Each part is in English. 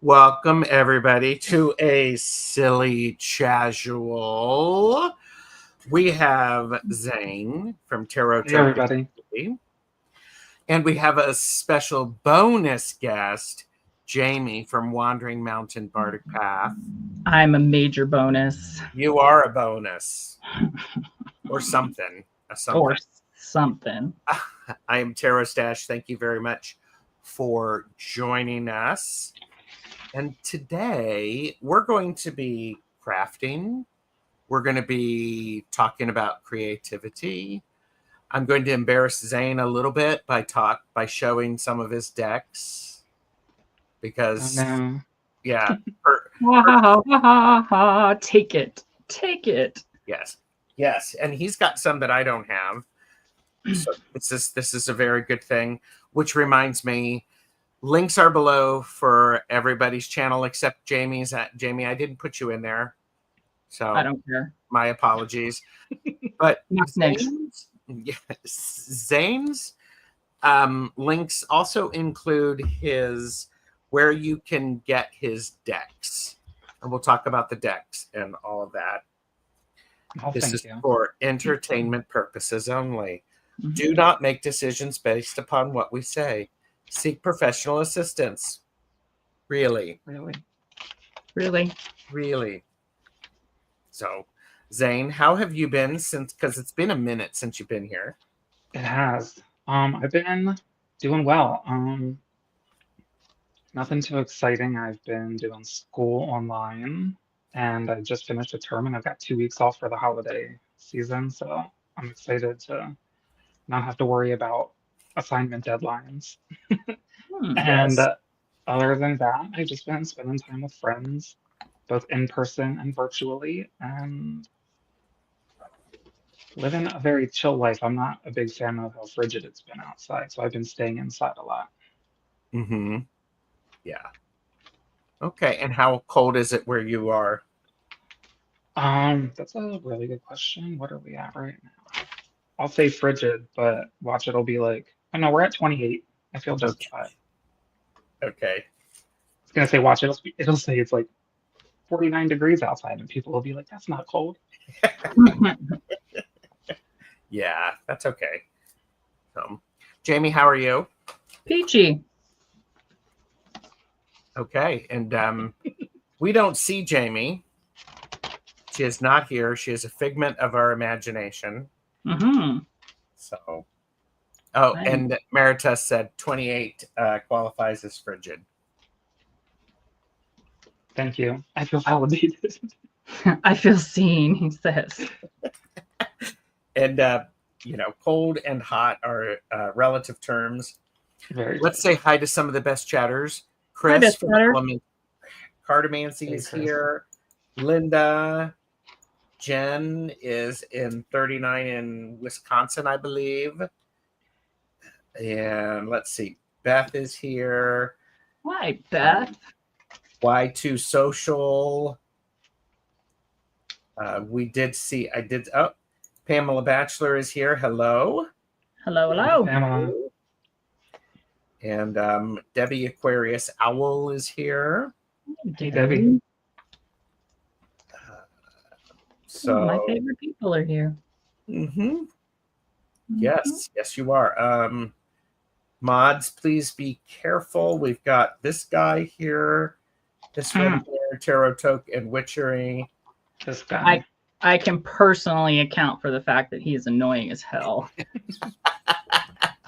Welcome, everybody, to a silly casual. We have Zane from Tarot Hey, Toke everybody. Witchery, and we have a special bonus guest, Jaime from Wandering Mountain Bardic Path. I'm a major bonus. You are a bonus. Or something. Or something. I am Tarot Stash. Thank you very much for joining us. And today we're going to be crafting. We're going to be talking about creativity. I'm going to embarrass Zane a little bit by showing some of his decks because yeah, Take it. Yes, and he's got some that I don't have. So this is a very good thing. Which reminds me, links are below for everybody's channel except Jamie's. Jaime, I didn't put you in there, so I don't care. My apologies. But Next. Zane's links also include his where you can get his decks, and we'll talk about the decks and all of that. This is for entertainment purposes only. Mm-hmm. Do not make decisions based upon what we say. Seek professional assistance. Really. So, Zane, how have you been since? Because it's been a minute since you've been here. It has. I've been doing well. Nothing too exciting. I've been doing school online, and I just finished a term, and I've got 2 weeks off for the holiday season. So I'm excited to not have to worry about assignment deadlines. And other than that, I've just been spending time with friends, both in person and virtually, and living a very chill life. I'm not a big fan of how frigid it's been outside, so I've been staying inside a lot. Mm-hmm. Yeah. Okay, and how cold is it where you are? That's a really good question. What are we at right now? I'll say frigid, but watch, it'll be like, oh no, we're at 28. I feel justified. Okay. I was gonna say, watch, it'll say it's like 49 degrees outside, and people will be like, that's not cold. Yeah, that's okay. Jaime, how are you? Peachy. Okay, and we don't see Jaime. She is not here. She is a figment of our imagination. Mm-hmm. So, and Maritas said 28 qualifies as frigid. Thank you. I feel validated. I feel seen, he says. And, cold and hot are relative terms. Let's say hi to some of the best chatters. Chris from Cartomancy is here. Linda. Jen is in 39 in Wisconsin, I believe. And let's see. Beth is here. Why, Beth? Y2 Social. Pamela Batchelor is here. Hello. Hello. And Debbie Aquarius Owl is Hey, Debbie. So my favorite people are here. Mm-hmm. Yes, you are. Mods, please be careful. We've got this guy here. This one here, Tarot Toke and Witchery. This guy. I can personally account for the fact that he's annoying as hell.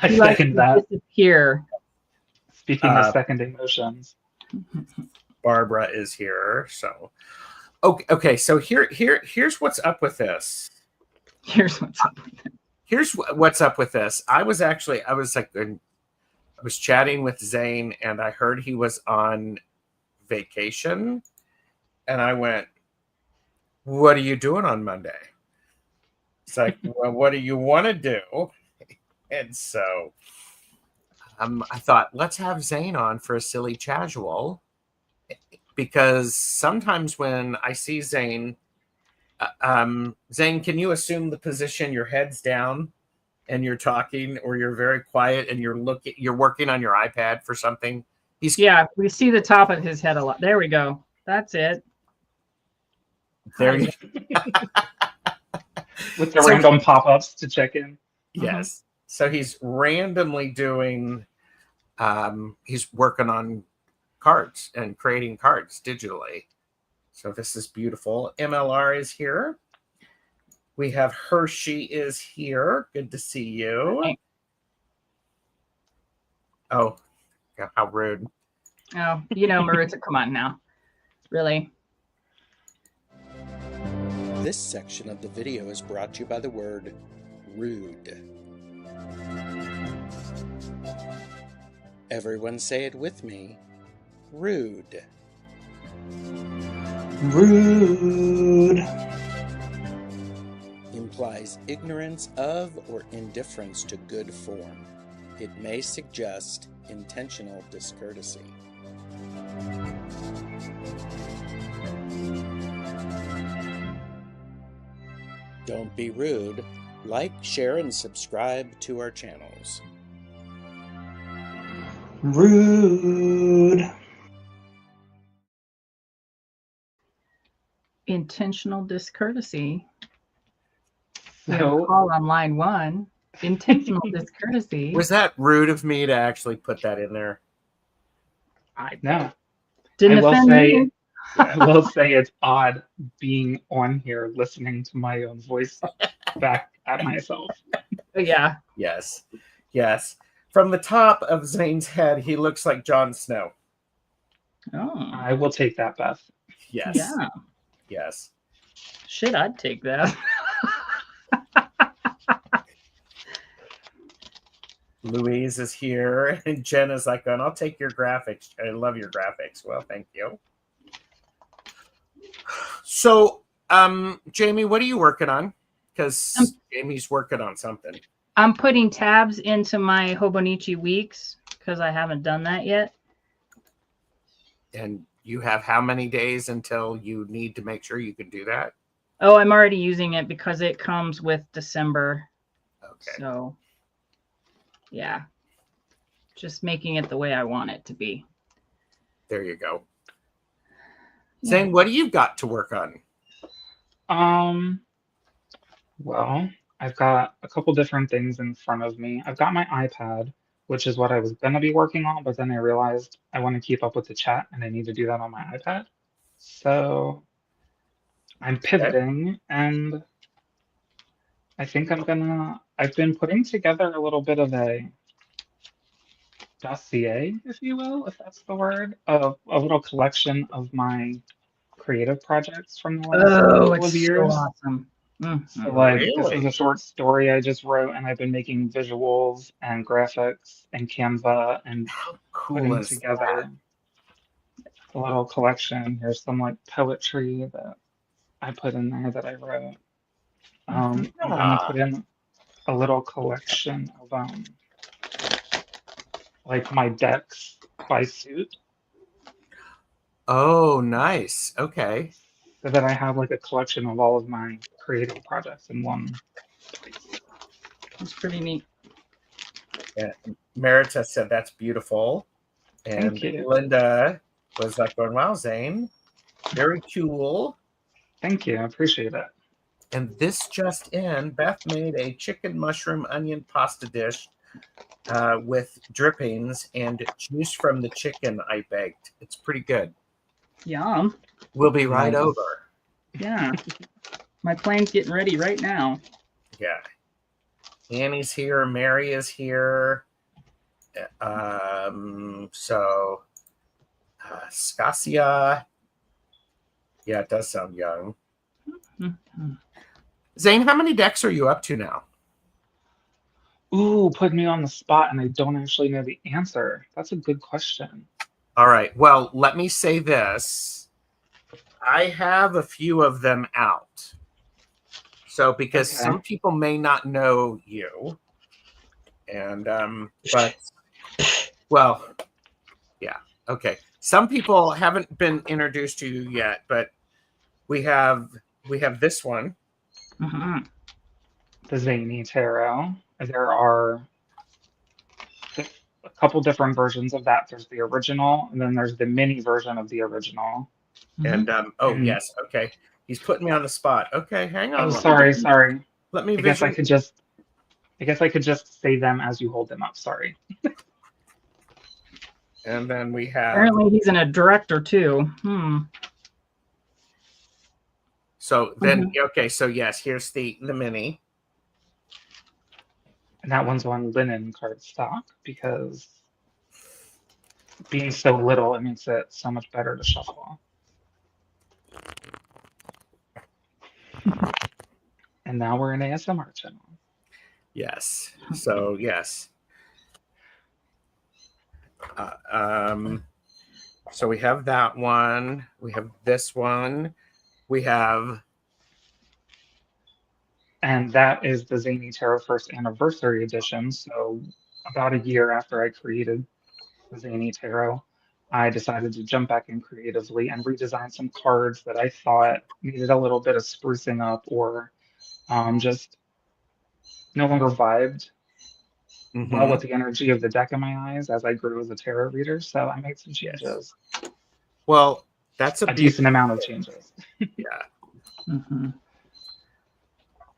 I second that. Disappear. Speaking of second emotions. Barbara is here. So okay. So here's what's up with this. Here's what's up with this. I was chatting with Zane, and I heard he was on vacation, and I went, "What are you doing on Monday?" It's like, well, what do you want to do? And so I thought, let's have Zane on for a silly casual, because sometimes when I see Zane, Zane, can you assume the position your head's down and you're talking, or you're very quiet and you're working on your iPad for something? Yeah, we see the top of his head a lot. There we go. That's it. there. Hi. With the So- random pop-ups to check in. Yes. So he's randomly doing. He's working on cards and creating cards digitally. So this is beautiful. MLR is here. We have Hershey is here. Good to see you. Hi. Oh, yeah, how rude. Oh, you know, Maritza, come on now. Really? This section of the video is brought to you by the word rude. Everyone say it with me. Rude. Rude. Implies ignorance of or indifference to good form. It may suggest intentional discourtesy. Don't be rude. Like, share, and subscribe to our channels. Rude. Intentional discourtesy. So, Call on line 1. Intentional discourtesy. Was that rude of me to actually put that in there? no. Didn't I will offend say- me. I will say it's odd being on here listening to my own voice back at myself. Yeah. Yes. Yes. From the top of Zane's head, he looks like Jon Snow. Oh. I will take that, Beth. Yes. Yeah. Yes. Shit, I'd take that. Louise is here, and Jen is like, "I'll take your graphics. I love your graphics." Well, thank you. So, Jamie, what are you working on? Because Jamie's working on something. I'm putting tabs into my Hobonichi weeks because I haven't done that yet. And you have how many days until you need to make sure you can do that? Oh, I'm already using it because it comes with December. Okay. So, yeah. Just making it the way I want it to be. There you go. Yeah. Zane, what do you got to work on? Well, I've got a couple different things in front of me. I've got my iPad, which is what I was going to be working on, but then I realized I want to keep up with the chat and I need to do that on my iPad. So I'm pivoting and I think I've been putting together a little bit of a dossier, if you will, if that's the word, of a little collection of my creative projects from the last Oh, couple it's of years. so awesome. So like this is Really? a short story I just wrote and I've been making visuals and graphics and Canva and How cool putting is together a little collection. Here's some like poetry that I put in there that I wrote. I'm gonna put in a little collection of like my decks by suit Oh, nice. Okay. so that I have like a collection of all of my creative projects in one place. It's pretty neat. Yeah. Merita said that's beautiful. And Thank you. Linda was like going, "Wow, Zane, very cool." Thank you. I appreciate it. And this just in, Beth made a chicken mushroom onion pasta dish with drippings and juice from the chicken I baked. It's pretty good. Yum. We'll be right Nice. over. Yeah. My plane's getting ready right now. Yeah. Annie's here. Mary is here. Scasia. Yeah, it does sound young. Mhm. Zane, how many decks are you up to now? Ooh, put me on the spot and I don't actually know the answer. That's a good question. All right. Well, let me say this. I have a few of them out. So, because Okay. some people may not know you, and but well, yeah, okay. Some people haven't been introduced to you yet, but we have this one. Mhm. The Zany Tarot. There are a couple different versions of that. There's the original, and then there's the mini version of the original. And oh And- yes, okay. He's putting me on the spot. Okay, hang on. Oh, sorry. Let me I guess I vision. could just say them as you hold them up. Sorry. And then we have. Apparently, he's in a director too. So then, okay. So yes, here's the mini. And that one's on linen cardstock because being so little, it makes it so much better to shuffle. And now we're in ASMR channel. Yes. So yes. So we have that one. We have this one. We have. And that is the Zany Tarot First Anniversary Edition. So about a year after I created the Zany Tarot, I decided to jump back in creatively and redesign some cards that I thought needed a little bit of sprucing up or just no longer vibed well with the energy of the deck in my eyes as I grew as a tarot reader. So I made some changes. Well, that's A decent amount of changes. Yeah.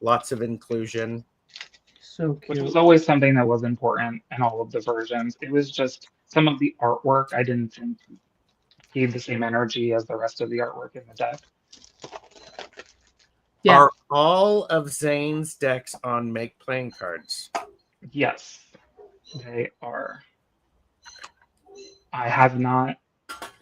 Lots of inclusion. So cute. Which was always something that was important in all of the versions. It was just some of the artwork I didn't think gave the same energy as the rest of the artwork in the deck. Yeah. Are all of Zane's decks on make playing cards? Yes, they are. I have not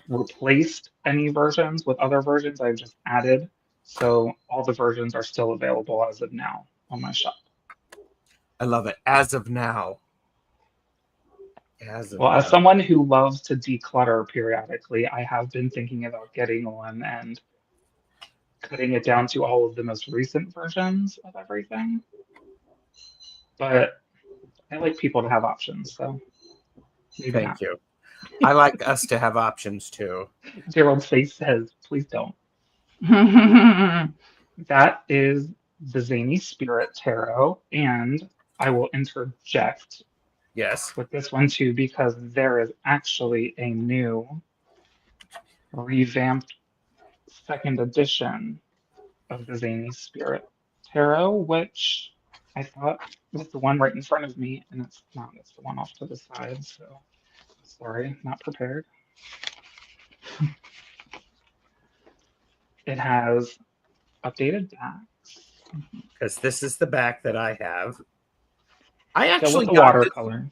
replaced any versions with other versions. I've just added. So all the versions are still available as of now on my shop. I love it. As of now. As Well, as someone who loves to declutter periodically, I have been thinking about getting one and cutting it down to all of the most recent versions of everything. But I like people to have options, so maybe Thank not. you. I like us to have options too. Gerald's face says, please don't. That is the Zany Spirit Tarot, and I will interject Yes. with this one too because there is actually a new revamped second edition of the Zany Spirit Tarot, which I thought was the one right in front of me, and it's not. It's the one off to the side, so sorry, not prepared. It has updated backs. Because this is the back that I have. I Still actually with the got watercolor.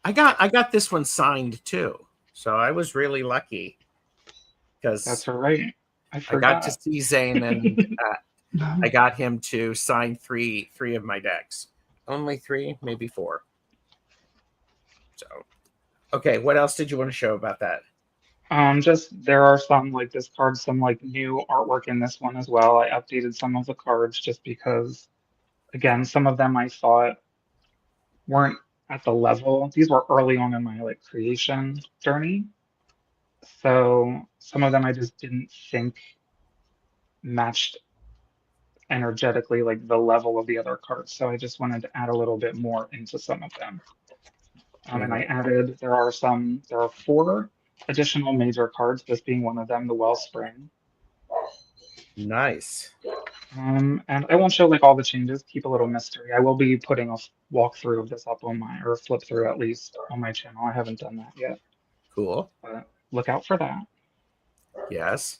I got this one signed too. So I was really lucky. Because That's right. I I forgot. got to see Zane and I got him to sign three of my decks. Only 3, maybe 4. So, okay, what else did you want to show about that? Just there are some like this card, some like new artwork in this one as well. I updated some of the cards just because, again, some of them I thought weren't at the level. These were early on in my like creation journey, so some of them I just didn't think matched energetically like the level of the other cards. So I just wanted to add a little bit more into some of them. And I added, there are 4 additional major cards, this being one of them, the Wellspring. Nice. And I won't show like all the changes, keep a little mystery. I will be putting a walkthrough of this up on my, or a flip through at least on my channel. I haven't done that yet, Cool. but look out for that. Yes.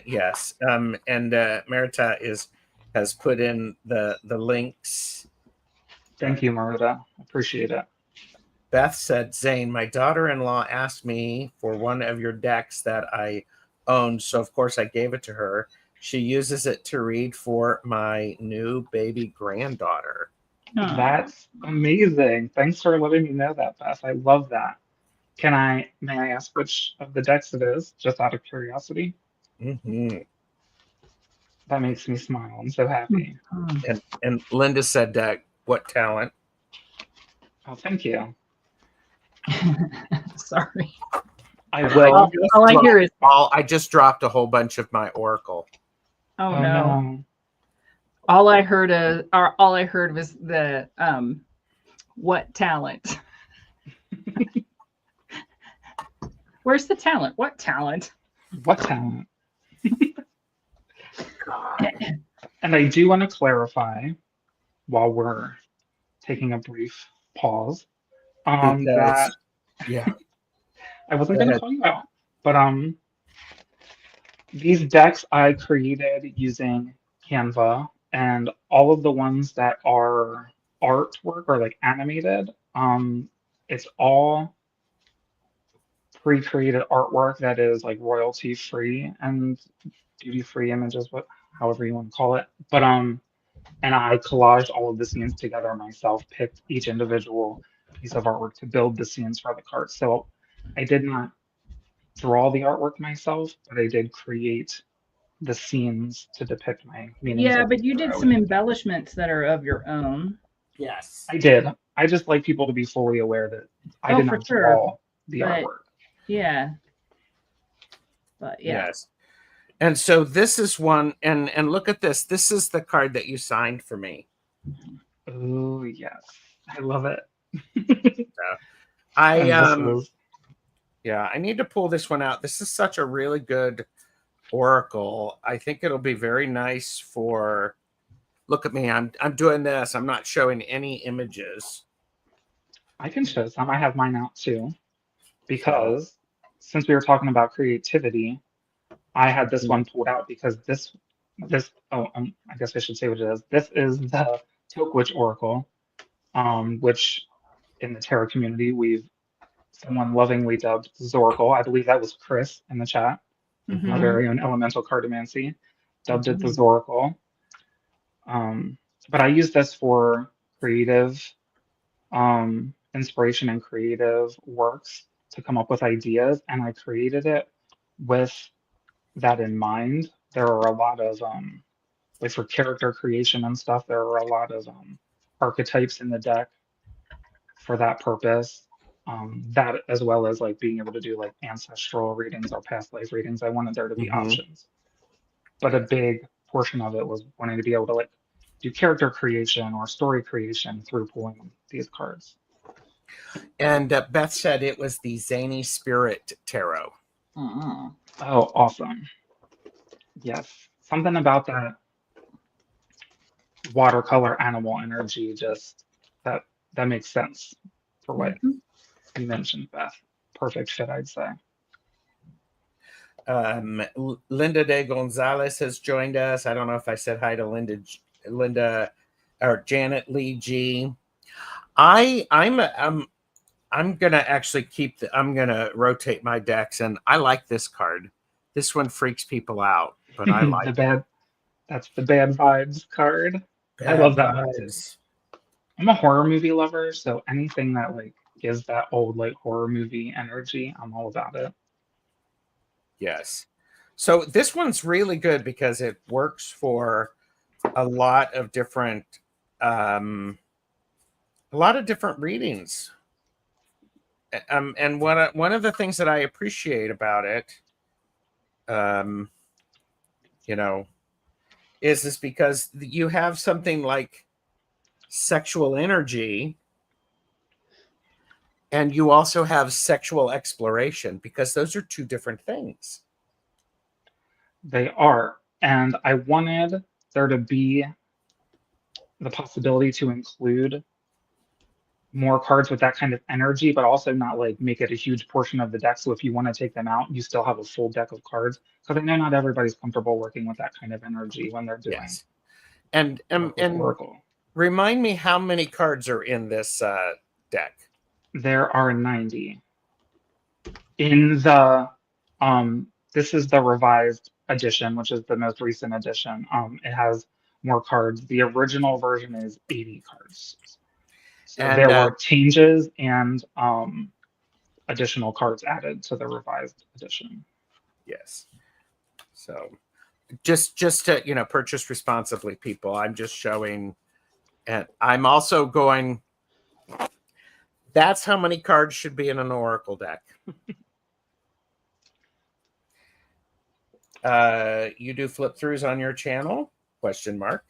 Yes. And Merita has put in the links. Thank you, Marita. Appreciate it. Beth said, Zane, my daughter-in-law asked me for one of your decks that I owned, so of course I gave it to her. She uses it to read for my new baby granddaughter. That's amazing. Thanks for letting me know that, Beth. I love that. May I ask which of the decks it is, just out of curiosity? Mm-hmm. That makes me smile. I'm so happy. And Linda said, what talent? Oh, thank you. Sorry. I will. All I hear is, I just dropped a whole bunch of my oracle. oh no. All I heard was the What talent? Where's the talent? What talent? What talent? And I do want to clarify while we're taking a brief pause, Because that yeah, I wasn't go going to ahead. call you out, but these decks I created using Canva, and all of the ones that are artwork or like animated, it's all pre-created artwork that is like royalty free and duty free images, what however you want to call it. But and I collaged all of the scenes together myself, picked each individual piece of artwork to build the scenes for the cards. So I did not draw the artwork myself, but I did create the scenes to depict my meanings Yeah, of the but you did tarot. some embellishments that are of your own. Yes. I did. I just like people to be fully aware that I Oh, did for not sure. draw the But artwork. yeah. But yeah. Yes. And so this is one, and look at this. This is the card that you signed for me. Oh yes, I love it. I And this was yeah, I need to pull this one out. This is such a really good oracle. I think it'll be very nice for. Look at me. I'm doing this. I'm not showing any images. I can show some. I have mine out too So because since we were talking about creativity, I had this one pulled out because this I guess I should say what it is. This is the Toke Witch Oracle, which in the tarot community someone lovingly dubbed Zoracle. I believe that was Chris in the chat, our Mhm. very own elemental cartomancy, dubbed it the Mhm. Zoracle. But I use this for creative inspiration and creative works to come up with ideas, and I created it with that in mind. There are a lot of like for character creation and stuff, there are a lot of archetypes in the deck for that purpose. That as well as like being able to do like ancestral readings or past life readings. I wanted there to be options. But a big portion of it was wanting to be able to like do character creation or story creation through pulling these cards. And Beth said it was the Zany Spirit Tarot. Mhm. Oh, awesome. Yes. Something about that watercolor animal energy just that makes sense for what Mhm. you mentioned, Beth. Perfect fit, I'd say. Linda de Gonzalez has joined us. I don't know if I said hi to Linda or Janet Lee G. I'm gonna actually I'm gonna rotate my decks, and I like this card. This one freaks people out, but I like That's the bad vibes card. I bad love that one too. vibes. I'm a horror movie lover, so anything that like gives that old like horror movie energy, I'm all about it. Yes. So this one's really good because it works for a lot of different readings. And one of the things that I appreciate about it, um, you know, is because you have something like sexual energy, and you also have sexual exploration, because those are two different things. They are. And I wanted there to be the possibility to include more cards with that kind of energy, but also not like make it a huge portion of the deck. So if you want to take them out, you still have a full deck of cards. Because I know not everybody's comfortable working with that kind of energy when they're doing Yes. And work with and Oracle. remind me how many cards are in this deck. There are 90. In the this is the revised edition, which is the most recent edition. It has more cards. The original version is 80 cards. So And there were changes and additional cards added to the revised edition. yes. So just to purchase responsibly, people. I'm just showing, and I'm also going. That's how many cards should be in an Oracle deck. You do flip throughs on your channel? Question mark.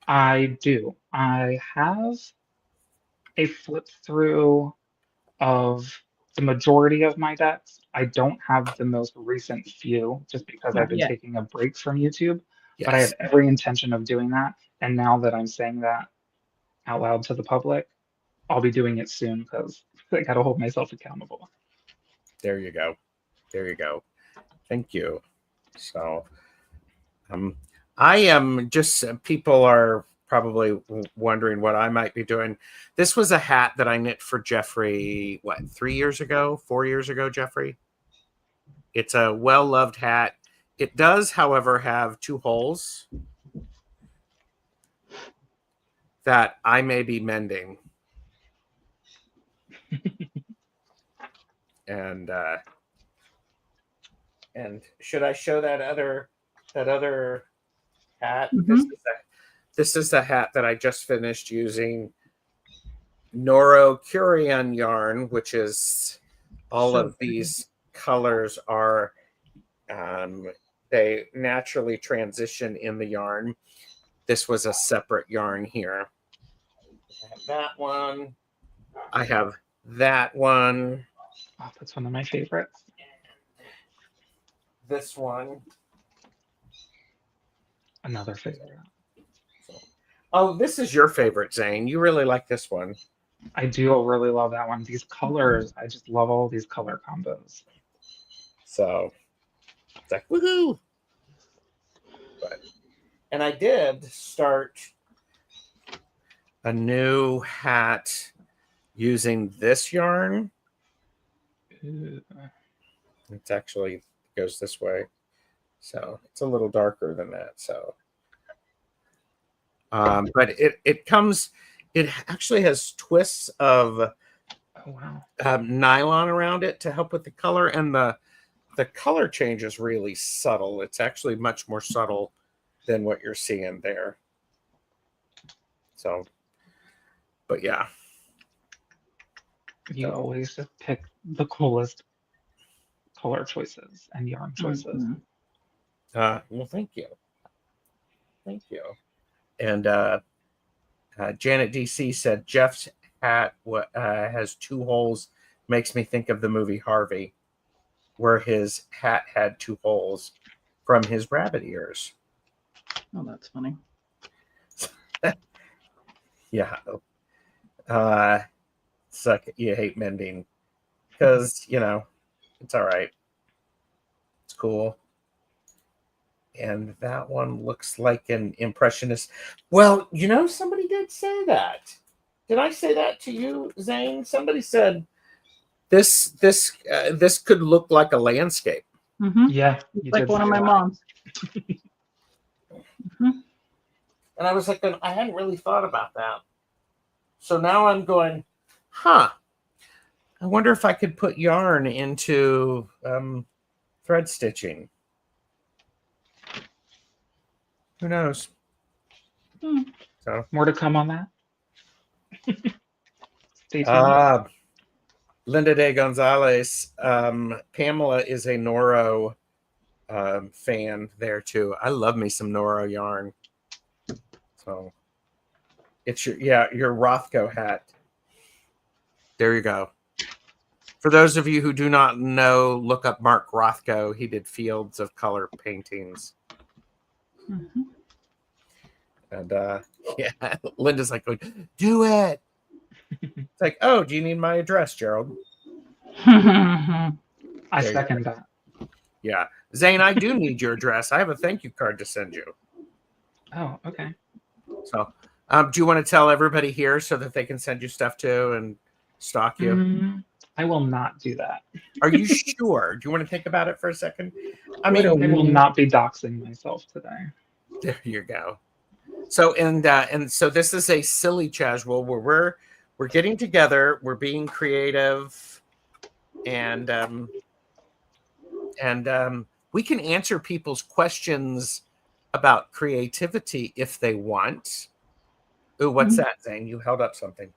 I do. I have a flip through of the majority of my decks. I don't have the most recent few just because I've Not been yet. taking a break from YouTube, but I Yes. have every intention of doing that. And now that I'm saying that out loud to the public, I'll be doing it soon because I got to hold myself accountable. There you go. There you go. Thank you. So, I am just, people are probably wondering what I might be doing. This was a hat that I knit for Jeffrey, what, 3 years ago, 4 years ago, Jeffrey? It's a well-loved hat. It does, however, have 2 holes that I may be mending. And should I show that other hat? Mhm. This is the hat that I just finished using Noro Curion yarn, which is all So of these colors are they naturally transition in the yarn. This was a separate yarn here. I have that one. I have that one. Oh, that's one of my favorites. This one. Another favorite. Oh, this is your favorite, Zane. You really like this one. I do really love that one. These colors, I just love all these color combos. So it's like woohoo! And I did start a new hat using this yarn. Ooh. It's actually goes this way, so it's a little darker than that. So, but it comes. It actually has twists of Oh wow. nylon around it to help with the color, and the color change is really subtle. It's actually much more subtle than what you're seeing there. So, but yeah. You So, always just pick the coolest color choices and yarn choices. Mhm. well, thank you. Thank you. And Janet DC said Jeff's hat has 2 holes. Makes me think of the movie Harvey, where his hat had 2 holes from his rabbit ears. Oh, that's funny. Yeah. It's like you hate mending because, it's all right. It's cool. And that one looks like an impressionist. Well, somebody did say that. Did I say that to you, Zane? Somebody said this could look like a landscape. Mm-hmm. Yeah, It's you like did one say of my that. mom's. And I was like, I hadn't really thought about that. So now I'm going, I wonder if I could put yarn into thread stitching. Who knows? So More to come on that. Stay tuned. Linda de Gonzalez, Pamela is a Noro fan there too. I love me some Noro yarn. So it's your Rothko hat. There you go. For those of you who do not know, look up Mark Rothko. He did Fields of Color paintings. Mm-hmm. And Linda's like, do it. It's like, oh, do you need my address, Gerald? I There you second that. Yeah. Zane, I do need your address. I have a thank you card to send you. Oh, okay. So, do you want to tell everybody here so that they can send you stuff too and stalk you? I will not do that. Are you sure? Do you want to think about it for a second? I I will not be doxing myself today. There you go. So and so this is a silly casual where we're getting together, we're being creative, and we can answer people's questions about creativity if they want. Ooh, what's that, Zane? You held up something.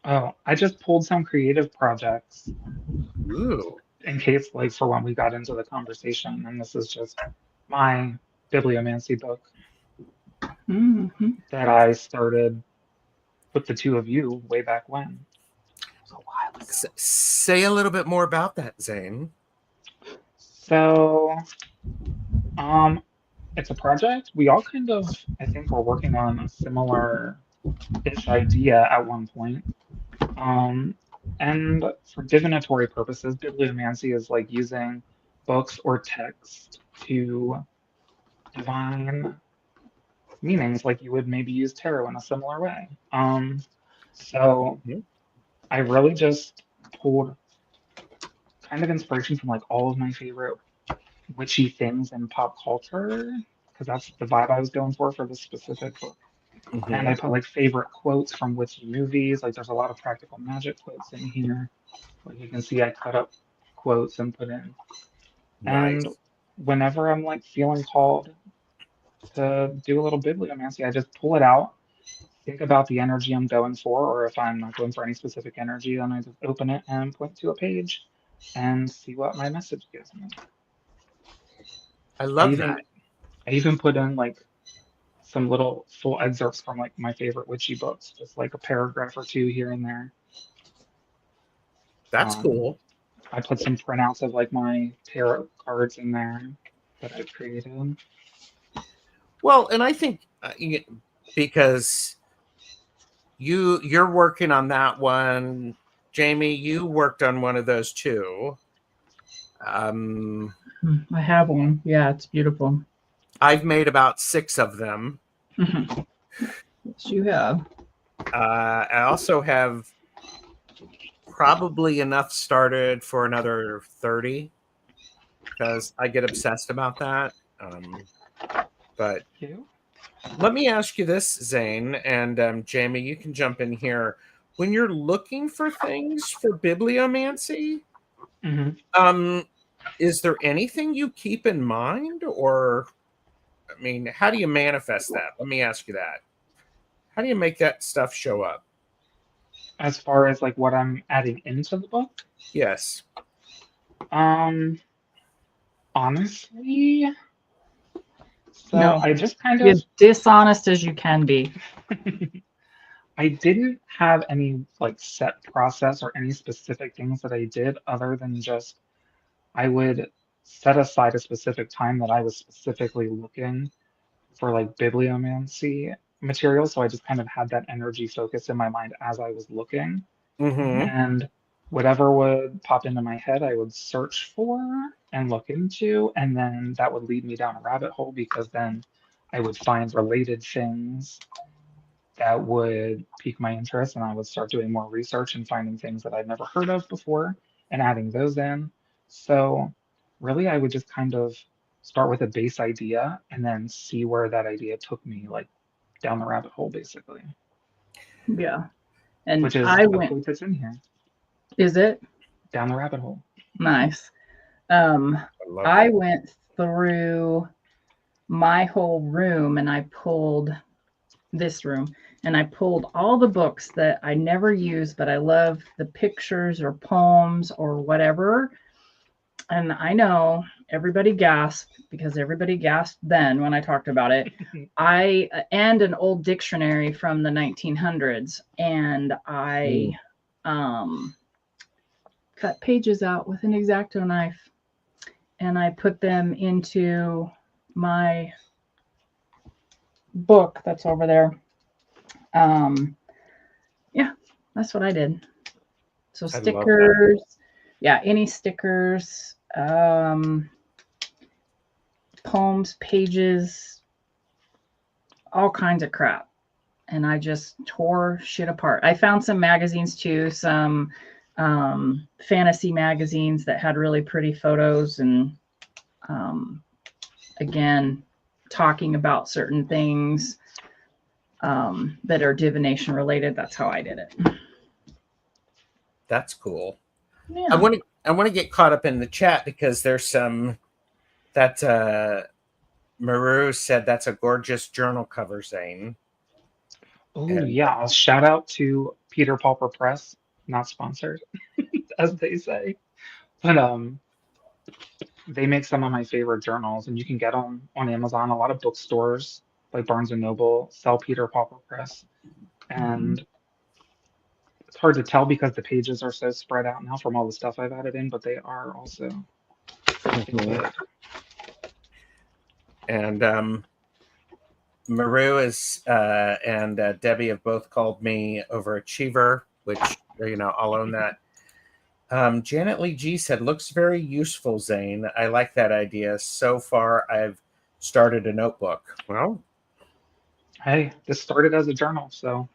Oh, I just pulled some creative projects Ooh. in case, like, for when we got into the conversation, and this is just my bibliomancy book Mm-hmm. that I started with the two of you way back when. It was a while ago. Say a little bit more about that, Zane. So, it's a project we all kind of, I think, were working on a similar-ish idea at one point. Um, and for divinatory purposes, bibliomancy is like using books or text to divine meanings, like you would maybe use tarot in a similar way. So Mhm. I really just pulled kind of inspiration from like all of my favorite witchy things in pop culture, because that's the vibe I was going for this specific book. And I Mhm. put like favorite quotes from witchy movies. Like there's a lot of practical magic quotes in here. Like you can see I cut up quotes and put in. And Nice. whenever I'm like feeling called to do a little bibliomancy, I just pull it out, think about the energy I'm going for, or if I'm not going for any specific energy, then I just open it and point to a page and see what my message gives me. I I love even that. I even put in like some little full excerpts from like my favorite witchy books, just like a paragraph or two here and there. That's Um, cool. I put some printouts of like my tarot cards in there that I've created. Well, and I think because you're working on that one, Jamie, you worked on one of those too. I have one. Yeah, it's beautiful. I've made about 6 of them. Yes, you have. I also have probably enough started for another 30 because I get obsessed about that. But You? let me ask you this, Zane, and Jamie, you can jump in here. When you're looking for things for bibliomancy, Hmm. um, is there anything you keep in mind, or I mean, how do you manifest that? Let me ask you that. How do you make that stuff show up? As far as like what I'm adding into the book, Yes. um, honestly, so No, I just kind be of as dishonest as you can be. I didn't have any like set process or any specific things that I did other than just I would set aside a specific time that I was specifically looking for like bibliomancy material. So I just kind of had that energy focus in my mind as I was looking. Mm-hmm. And whatever would pop into my head, I would search for and look into. And then that would lead me down a rabbit hole because then I would find related things that would pique my interest. And I would start doing more research and finding things that I'd never heard of before and adding those in. So really, I would just kind of start with a base idea and then see where that idea took me, like down the rabbit hole, basically, Yeah. And which is I a went, quote that's in here, is it? down the rabbit hole. Nice. Um, I love I that. went through my whole room and I pulled this room and I pulled all the books that I never use, but I love the pictures or poems or whatever. And I know everybody gasped because everybody gasped then when I talked about it. I and an old dictionary from the 1900s, and I cut pages out with an X-Acto knife, and I put them into my book that's over there. Yeah, that's what I did. So I love that. stickers, yeah, any stickers, poems, pages, all kinds of crap. And I just tore shit apart. I found some magazines too, some fantasy magazines that had really pretty photos and again, talking about certain things that are divination related. That's how I did it. That's cool. Yeah. I want to get caught up in the chat because there's some that Maru said that's a gorgeous journal cover, Zane. Oh And yeah, I'll shout out to Peter Pauper Press, not sponsored, as they say. But they make some of my favorite journals, and you can get them on Amazon. A lot of bookstores like Barnes and Noble sell Peter Pauper Press, and hard to tell because the pages are so spread out now from all the stuff I've added in, but they are also good. And Maru is and Debbie have both called me overachiever, which, you know, I'll own that. Janet Lee G said, looks very useful, Zane. I like that idea. So far, I've started a notebook. Well, Hey, this started as a journal, so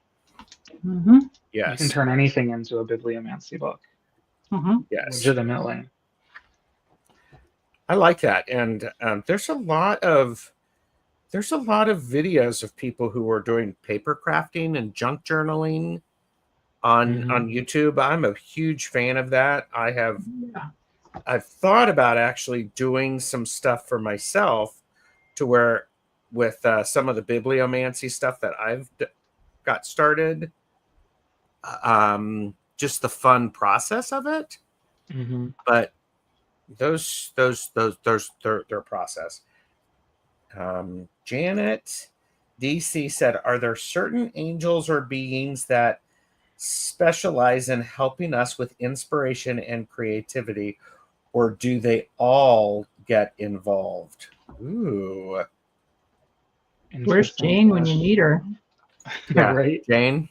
Mm-hmm. you can yes. turn anything into a bibliomancy book, Mm-hmm. Yes. legitimately. I like that. And there's a lot of videos of people who are doing paper crafting and junk journaling on YouTube. I'm a huge fan of that. I've thought about actually doing some stuff for myself to where with some of the bibliomancy stuff that I've got started, just the fun process of it. Mm-hmm. But those their process. Janet DC said, are there certain angels or beings that specialize in helping us with inspiration and creativity, or do they all get involved? Ooh. Where's Interesting Jane when you need her? question. Yeah, Right? Jane.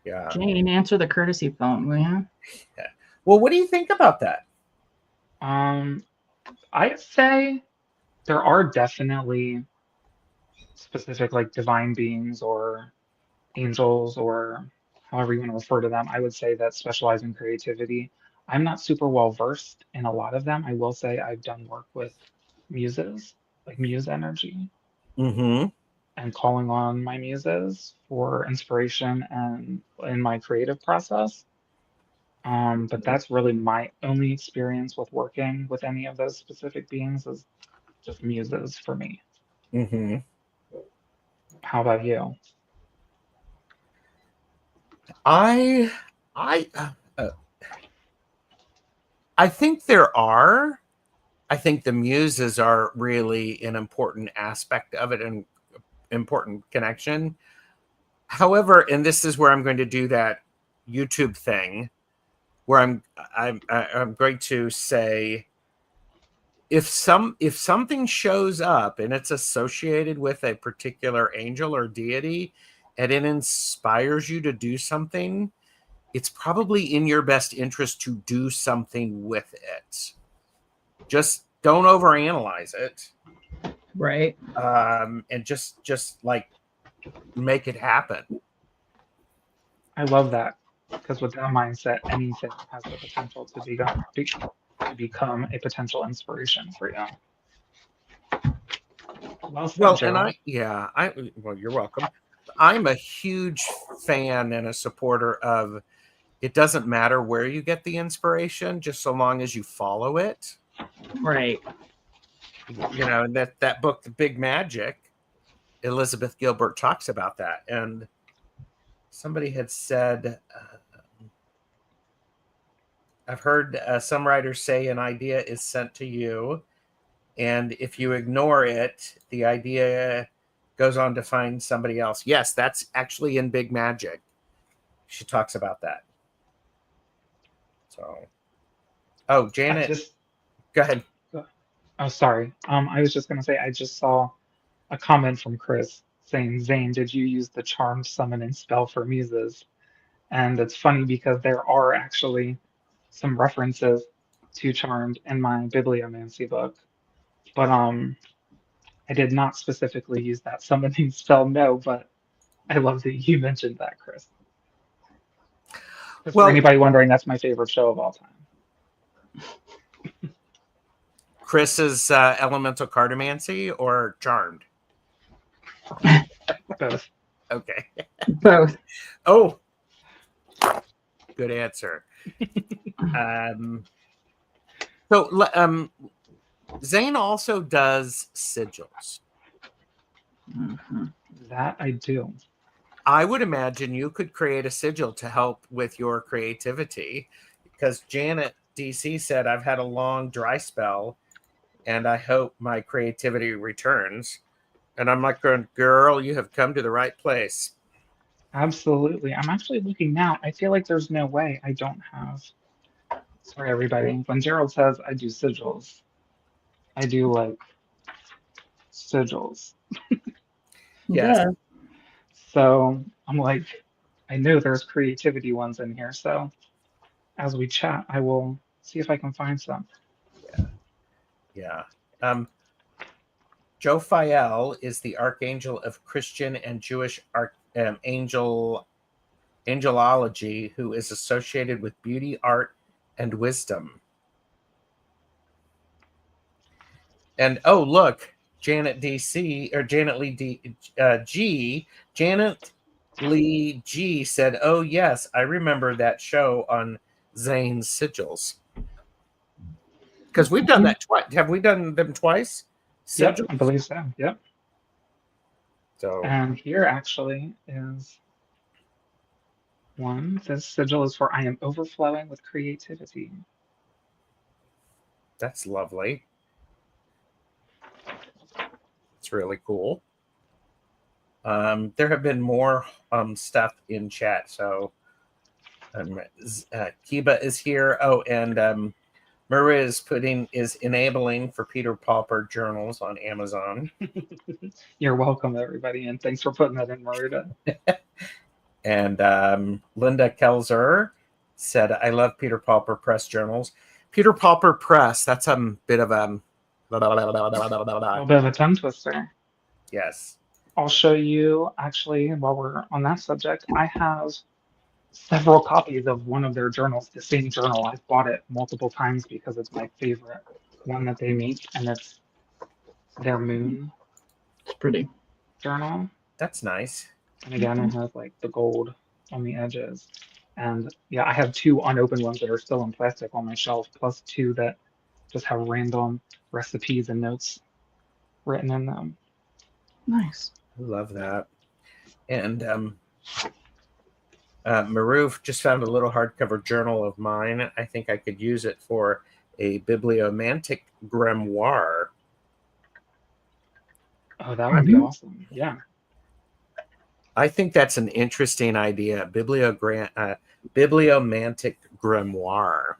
Yeah. Jane, answer the courtesy phone, will you? Well, what do you think about that? I'd say there are definitely specific like divine beings or angels or however you want to refer to them. I would say that specialize in creativity. I'm not super well versed in a lot of them. I will say I've done work with muses, like muse energy, Mm-hmm. and calling on my muses for inspiration and in my creative process. But that's really my only experience with working with any of those specific beings is just muses for me. Mm-hmm. How about you? I I think there are. I think the muses are really an important aspect of it and important connection. However, and this is where I'm going to do that YouTube thing, where I'm going to say, if something shows up and it's associated with a particular angel or deity, and it inspires you to do something, it's probably in your best interest to do something with it. Just don't overanalyze it. Right. And just like make it happen. I love that because with that mindset, anything has the potential to become a potential inspiration for you. Well said, Well, and Gerald. you're welcome. I'm a huge fan and a supporter of, it doesn't matter where you get the inspiration, just so long as you follow it. Right. You know, that book, The Big Magic, Elizabeth Gilbert talks about that. And somebody had said, I've heard some writers say an idea is sent to you, and if you ignore it, the idea goes on to find somebody else. Yes, that's actually in Big Magic. She talks about that. So, oh, Janet, go ahead. Oh, sorry. I was just gonna say I just saw a comment from Chris saying, Zane, did you use the charmed summoning spell for muses? And it's funny because there are actually some references to charmed in my bibliomancy book, but I did not specifically use that summoning spell, no, but I love that you mentioned that, Chris. Because for Well, anybody wondering, that's my favorite show of all time. Chris's elemental cartomancy or charmed? Both. Okay. Both. Oh, good answer. So Zane also does sigils. Mm-hmm. That I do. I would imagine you could create a sigil to help with your creativity, because Janet DC said, I've had a long dry spell and I hope my creativity returns. And I'm like, girl, you have come to the right place. Absolutely. I'm actually looking now. I feel like there's no way I don't have. Sorry, everybody. When Gerald says I do sigils, I do like sigils. Yes. Yeah. So I'm like, I know there's creativity ones in here. So as we chat, I will see if I can find some. Yeah. Jophiel is the archangel of Christian and Jewish angelology, who is associated with beauty, art, and wisdom. And oh, look, Janet DC or Janet Lee G. Janet Lee G said, "Oh yes, I remember that show on Zane's sigils." Because we've done that twice. Have we done them twice? Yep, Sigils. I believe so. Yep. So And here actually is one. This sigil is for I am overflowing with creativity. that's lovely. It's really cool. There have been more stuff in chat. So Kiba is here. Oh, and Maria is enabling for Peter Pauper journals on Amazon. You're welcome, everybody, and thanks for putting that in, Marita. And Linda Kelzer said, "I love Peter Pauper Press journals." Peter Pauper Press. That's a bit of a A little bit of a tongue twister. yes. I'll show you, actually, while we're on that subject, I have several copies of one of their journals, the same journal. I've bought it multiple times because it's my favorite one that they make, and it's their moon It's pretty. journal. That's nice. And again, it has like the gold on the edges. And yeah, I have two unopened ones that are still in plastic on my shelf, plus two that just have random recipes and notes written in them. Nice. I love that. And Maroof just found a little hardcover journal of mine. I think I could use it for a bibliomantic grimoire. Oh, that would be awesome. Yeah. I think that's an interesting idea. Bibliomantic grimoire.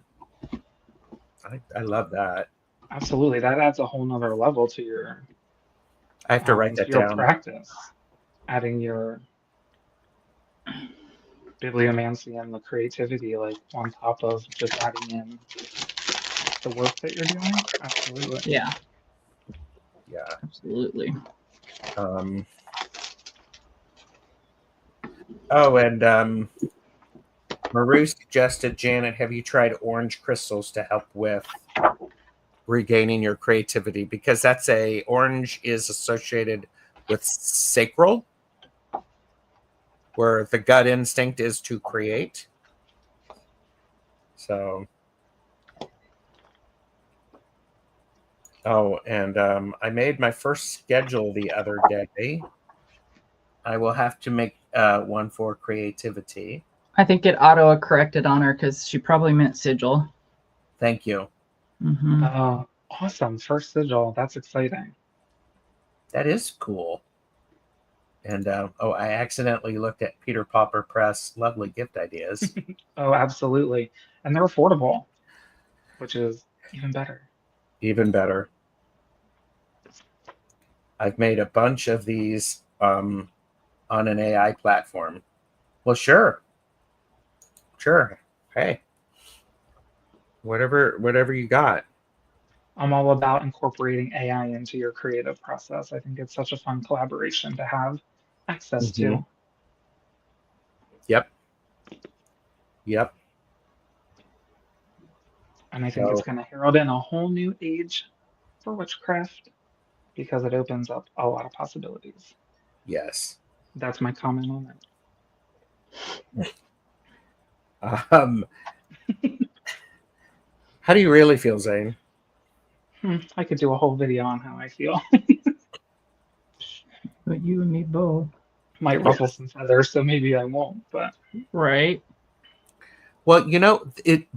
I love that. Absolutely. That adds a whole nother level to your I have to write that your down. practice. Adding your bibliomancy and the creativity like on top of just adding in the work that you're doing. Absolutely. Yeah, Yeah. absolutely. Oh, and Maru suggested, Janet, have you tried orange crystals to help with regaining your creativity? Because orange is associated with sacral, where the gut instinct is to create. So, oh, and I made my first schedule the other day. I will have to make one for creativity. I think it auto corrected on her because she probably meant sigil. Thank you. Mm-hmm. Oh, awesome. First sigil. That's exciting. That is cool. And I accidentally looked at Peter Pauper Press. Lovely gift ideas. Oh, absolutely. And they're affordable, which is even better. Even better. I've made a bunch of these on an AI platform. Well, sure. Hey, whatever you got. I'm all about incorporating AI into your creative process. I think it's such a fun collaboration to have access to. Yep. And I think it's going to herald in a whole new age for witchcraft because it opens up a lot of possibilities. Yes. That's my comment on that. How do you really feel, Zane? I could do a whole video on how I feel. But you and me both. Might ruffle some feathers, so maybe I won't, but Right. Well,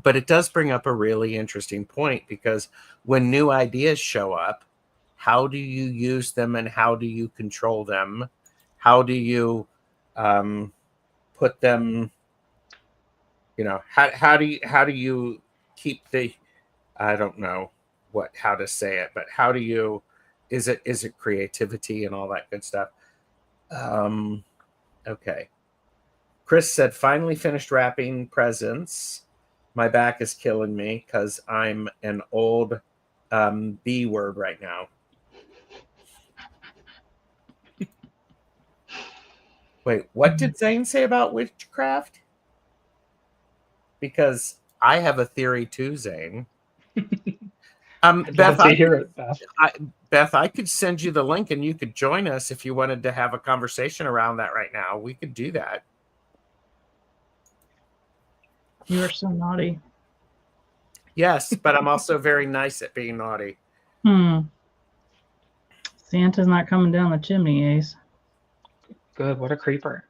but it does bring up a really interesting point, because when new ideas show up, how do you use them and how do you control them? How do you put them, you know, how do you keep the, I don't know how to say it, but how do you, is it creativity and all that good stuff? Okay. Chris said, finally finished wrapping presents. My back is killing me because I'm an old B word right now. Wait, what did Zane say about witchcraft? Because I have a theory too, Zane. I'd Beth, love to hear it, Beth. Beth, I could send you the link and you could join us if you wanted to have a conversation around that right now. We could do that. You are so naughty. Yes, but I'm also very nice at being naughty. Santa's not coming down the chimney, Ace. Good. What a creeper.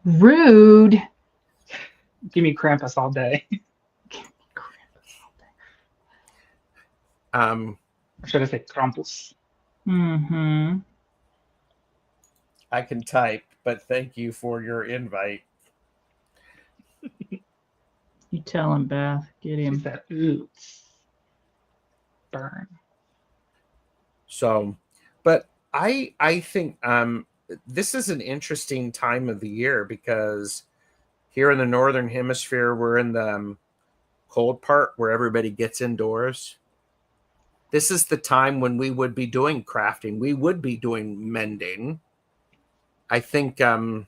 Rude. Give me Krampus all day. Or should I say Krampus? Mm-hmm. I can type, but thank you for your invite. You tell him, Beth. Get She him. said, oops. Burn. So, but I think this is an interesting time of the year because here in the Northern Hemisphere, we're in the cold part where everybody gets indoors. This is the time when we would be doing crafting. We would be doing mending. I think the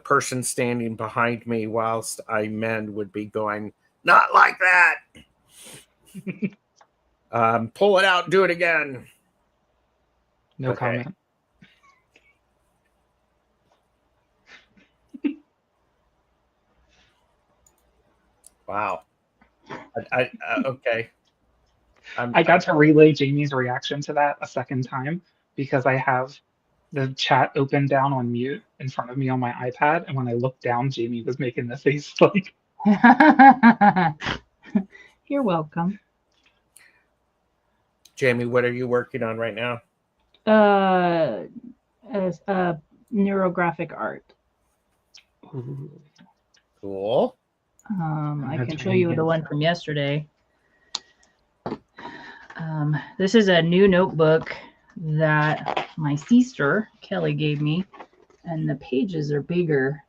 person standing behind me whilst I mend would be going, not like that. Pull it out, do it again. No Okay. comment. Wow. Okay. I got to relay Jamie's reaction to that a second time because I have the chat open down on mute in front of me on my iPad, and when I looked down, Jamie was making the face like. You're welcome. Jamie, what are you working on right now? As neurographic art. Ooh. Cool. I can show you the one from yesterday. This is a new notebook that my sister Kelly gave me, and the pages are bigger,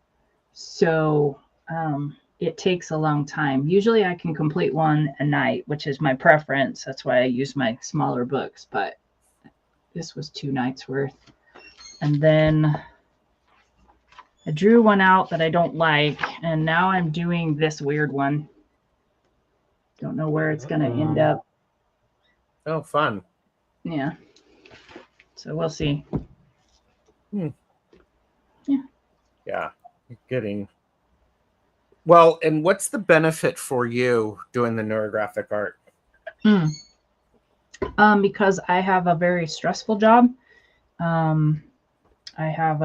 so it takes a long time. Usually I can complete one a night, which is my preference. That's why I use my smaller books, but this was 2 nights worth. And then I drew one out that I don't like, and now I'm doing this weird one. Don't know where it's going to end up. Oh, fun. Yeah. So we'll see. Yeah. Yeah. You're getting. Well, and what's the benefit for you doing the neurographic art? Because I have a very stressful job. I have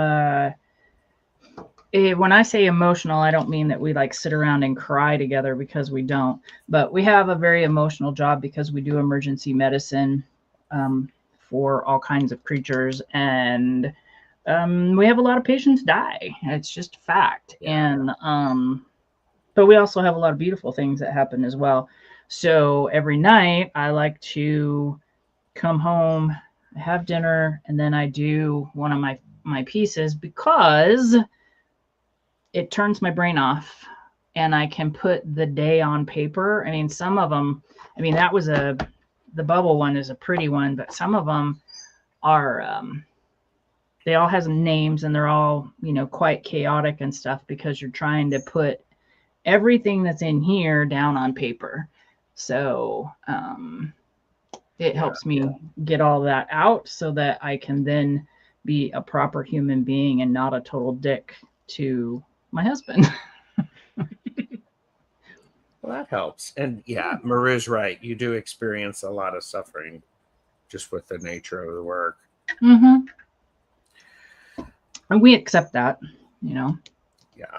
when I say emotional, I don't mean that we like sit around and cry together, because we don't, but we have a very emotional job because we do emergency medicine for all kinds of creatures, and we have a lot of patients die. It's just a fact. Yeah. And but we also have a lot of beautiful things that happen as well. So every night I like to come home, have dinner, and then I do one of my pieces, because it turns my brain off and I can put the day on paper. I mean, some of them, I mean, that was the bubble one is a pretty one, but some of them are, they all have names, and they're all, you know, quite chaotic and stuff, because you're trying to put everything that's in here down on paper. So it helps me get all that out so that I can then be a proper human being and not a total dick to my husband. Well, that helps. And yeah, Maru's right. You do experience a lot of suffering just with the nature of the work. Mm-hmm. And we accept that, you know. Yeah.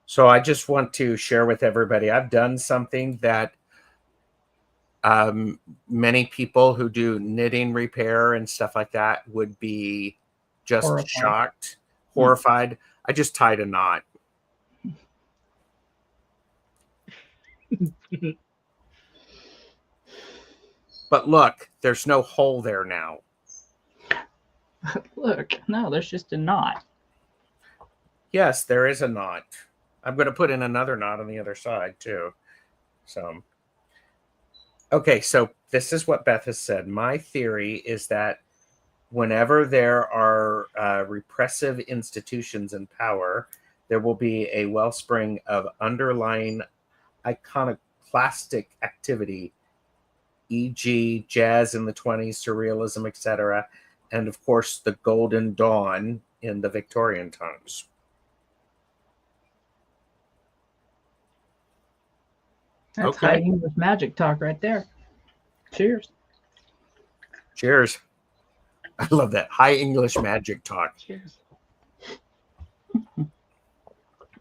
So I just want to share with everybody, I've done something that Many people who do knitting repair and stuff like that would be just Horrified. shocked, horrified. I just tied a knot. But look, there's no hole there now. Look, no, there's just a knot. Yes, there is a knot. I'm going to put in another knot on the other side too. So, okay, so this is what Beth has said. My theory is that whenever there are repressive institutions in power, there will be a wellspring of underlying iconoclastic activity, e.g., jazz in the 20s, surrealism, etc., and of course the Golden Dawn in the Victorian times. That's Okay. high English magic talk right there. Cheers. Cheers. I love that. High English magic talk. Cheers.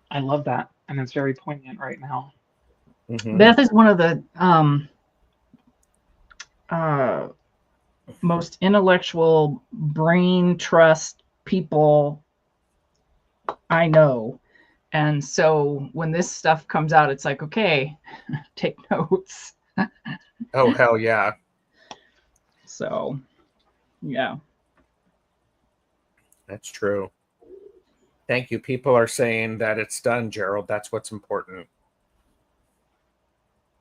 I love that, and it's very poignant right now. Mhm. Beth is one of the most intellectual brain trust people I know. And so when this stuff comes out, it's like, okay, take notes. Oh, hell yeah. So, yeah. That's true. Thank you. People are saying that it's done, Gerald. That's what's important.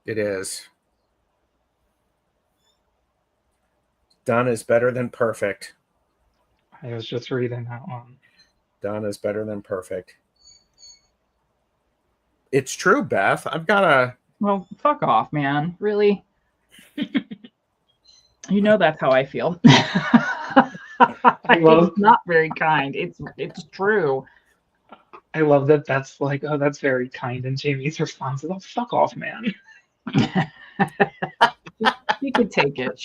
It is. Done is better than perfect. I was just reading that one. Done is better than perfect. It's true, Beth. I've got a... Well, fuck off, man. Really? You know that's how I feel. It's not very kind. It's true. I love that. That's like, oh, that's very kind. And Jamie's response is, "Oh, fuck off, man." You could take it.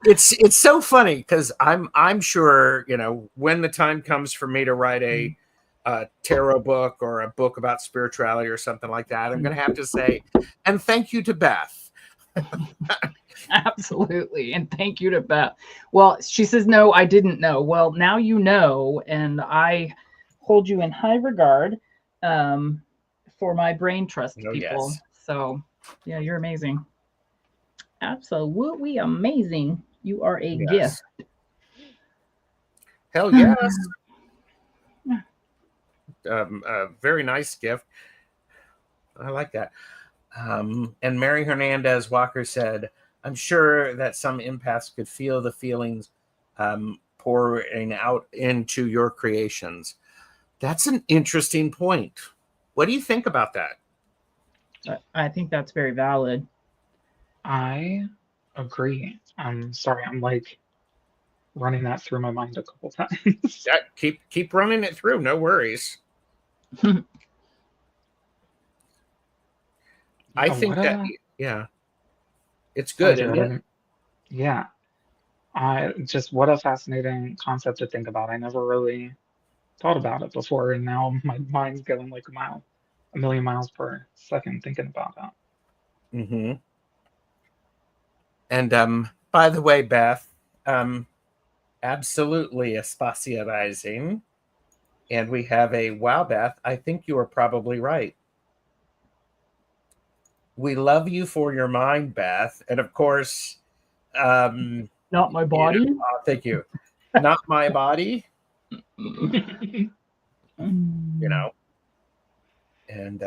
It's so funny because I'm sure, you know, when the time comes for me to write a tarot book or a book about spirituality or something like that, I'm going to have to say, and thank you to Beth. Absolutely. And thank you to Beth. Well, she says, no, I didn't know. Well, now you know, and I hold you in high regard for my brain trust people. Yes. So, yeah, you're amazing. Absolutely amazing. You are a gift. Hell yes. A very nice gift. I like that. And Mary Hernandez Walker said, I'm sure that some empaths could feel the feelings pouring out into your creations. That's an interesting point. What do you think about that? I think that's very valid. I agree. I'm sorry. I'm like running that through my mind a couple times. Yeah, keep running it through. No worries. I think that, yeah, it's good. Isn't it? Yeah. What a fascinating concept to think about. I never really thought about it before, and now my mind's going like a million miles per second thinking about that. Mm-hmm. And by the way, Beth, absolutely Espacia Rising. And we have a wow, Beth. I think you are probably right. We love you for your mind, Beth. And of course, not my body. You know, thank you. Not my body. You know. And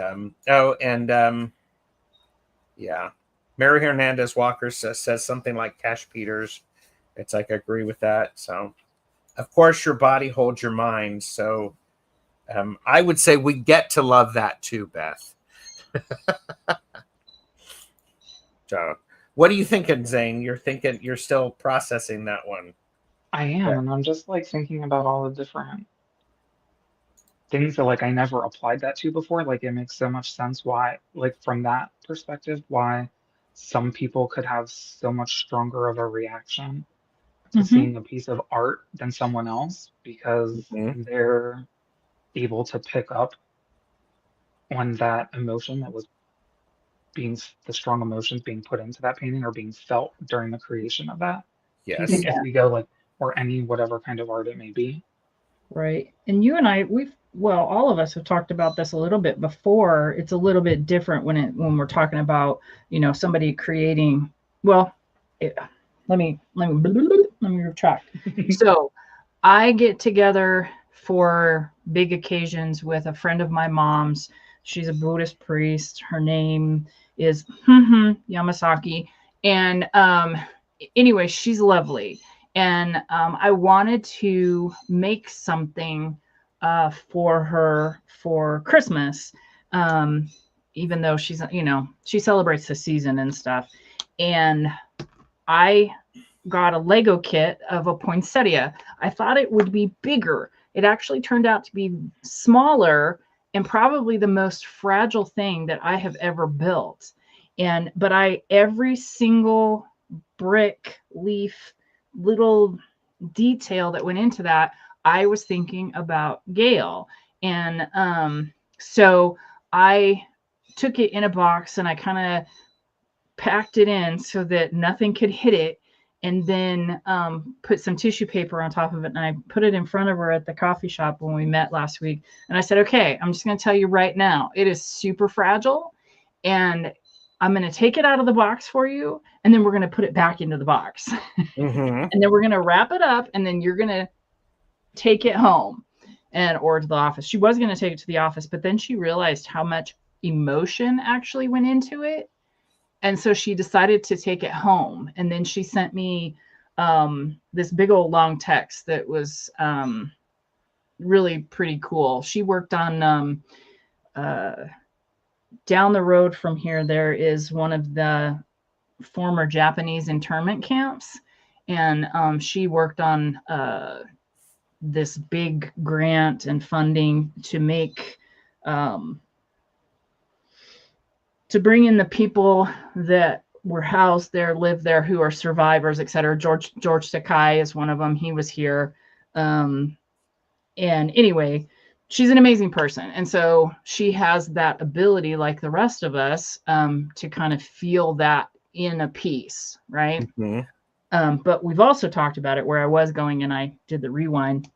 yeah. Mary Hernandez Walker says something like Cash Peters. It's like, I agree with that. So, of course, your body holds your mind. So, I would say we get to love that too, Beth. So, what are you thinking, Zane? You're still processing that one. I am, and I'm just like thinking about all the different things that like I never applied that to before. Like it makes so much sense why, like from that perspective, why some people could have so much stronger of a reaction to seeing a piece of art than someone else because they're able to pick up on that emotion that was the strong emotions being put into that painting are being felt during the creation of that Yes. painting, if we go like, or any whatever kind of art it may be. Right. And you and I, well, all of us have talked about this a little bit before. It's a little bit different when we're talking about, somebody creating, well, let me retract. So I get together for big occasions with a friend of my mom's. She's a Buddhist priest. Her name is Yamasaki. And anyway, she's lovely. And I wanted to make something for her for Christmas, even though she's, she celebrates the season and stuff. And I got a Lego kit of a poinsettia. I thought it would be bigger. It actually turned out to be smaller and probably the most fragile thing that I have ever built. But every single brick, leaf, little detail that went into that, I was thinking about Gail. And so I took it in a box and I kind of packed it in so that nothing could hit it, and then put some tissue paper on top of it. And I put it in front of her at the coffee shop when we met last week. And I said, okay, I'm just going to tell you right now, it is super fragile. And I'm going to take it out of the box for you. And then we're going to put it back into the box. Mm-hmm. And then we're going to wrap it up. And then you're going to take it home or to the office. She was going to take it to the office, but then she realized how much emotion actually went into it. And so she decided to take it home. And then she sent me this big old long text that was really pretty cool. She worked on down the road from here, there is one of the former Japanese internment camps. And she worked on this big grant and funding to make to bring in the people that were housed there, lived there, who are survivors, et cetera. George Sakai is one of them. He was here. And anyway, she's an amazing person. And so she has that ability, like the rest of us, to kind of feel that in a piece, right? Mm-hmm. But we've also talked about it, where I was going and I did the rewind,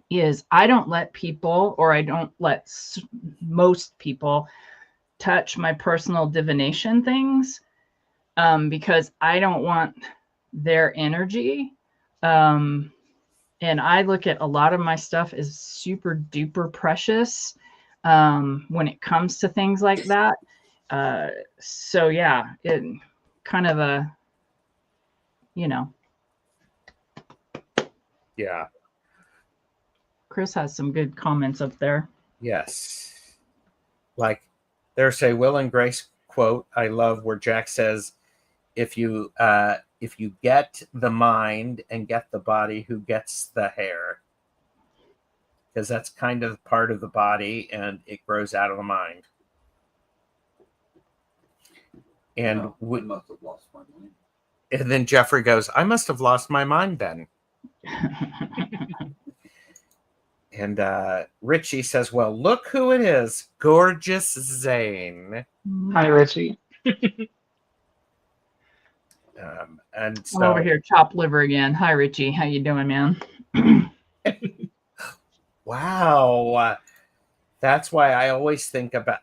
is I don't let people, or I don't let most people touch my personal divination things, because I don't want their energy. And I look at a lot of my stuff as super duper precious when it comes to things like that. So yeah, it kind of a, Yeah. Chris has some good comments up there. Yes. Like there's a Will and Grace quote I love where Jack says, if you get the mind and get the body, who gets the hair? Because that's kind of part of the body and it grows out of the mind. And I must have lost my mind. And then Jeffrey goes, I must have lost my mind then. And Richie says, well, look who it is. Gorgeous Zane. Hi, Richie. And so, I'm over here, chopped liver again. Hi, Richie. How you doing, man? wow. That's why I always think about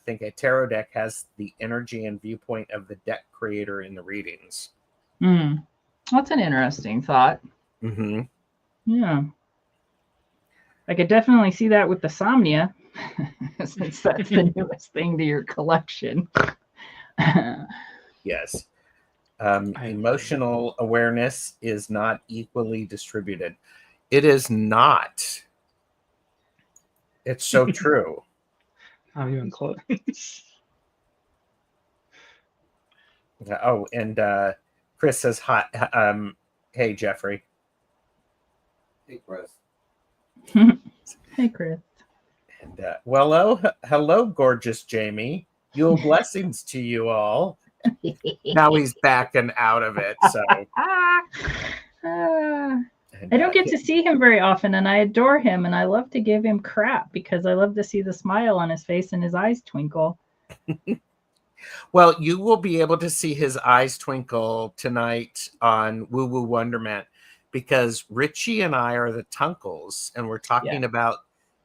think a tarot deck has the energy and viewpoint of the deck creator in the readings. That's an interesting thought. Mm-hmm. Yeah. I could definitely see that with the Somnia, since that's the newest thing to your collection. Yes. Emotional awareness is not equally distributed. It is not. It's so true. Not even close. Oh, and Chris says, hi, hey, Jeffrey. Hey, Chris. Hey, Chris. And well, hello, gorgeous Jaime. Yule blessings to you all. Now he's back and out of it. So I don't get to see him very often, and I adore him, and I love to give him crap because I love to see the smile on his face and his eyes twinkle. Well, you will be able to see his eyes twinkle tonight on Woo Woo Wonderment because Richie and I are the Tunkles, and we're talking about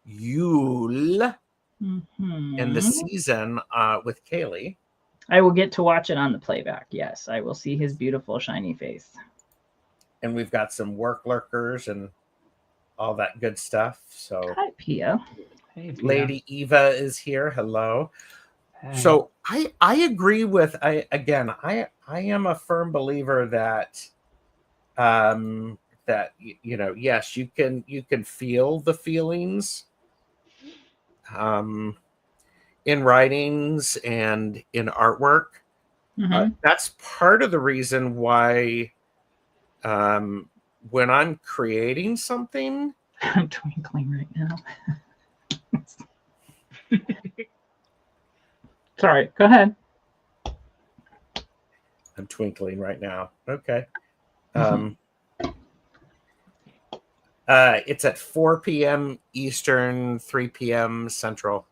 Yule in the season with Kaylee. I will get to watch it on the playback. Yes, I will see his beautiful shiny face. And we've got some work lurkers and all that good stuff. So Hi, Pia. Hey, Pia. Lady Eva is here. Hello. Hey. So I agree with I am a firm believer that that you know, yes, you can feel the feelings in writings and in artwork. That's part of the reason why when I'm creating something, I'm twinkling right now. Sorry, go ahead. I'm twinkling right now. Okay. It's at 4 p.m. Eastern, 3 p.m. Central.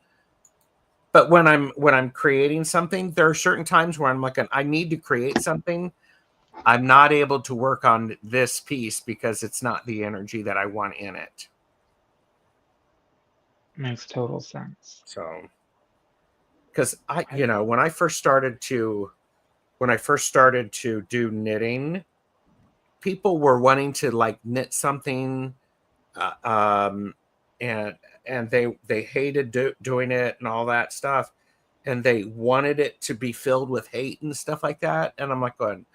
But when I'm creating something, there are certain times where I'm like, I need to create something. I'm not able to work on this piece because it's not the energy that I want in it. Makes total sense. So, because when I first started to do knitting, people were wanting to like knit something, and they hated doing it and all that stuff, and they wanted it to be filled with hate and stuff like that. And I'm like going,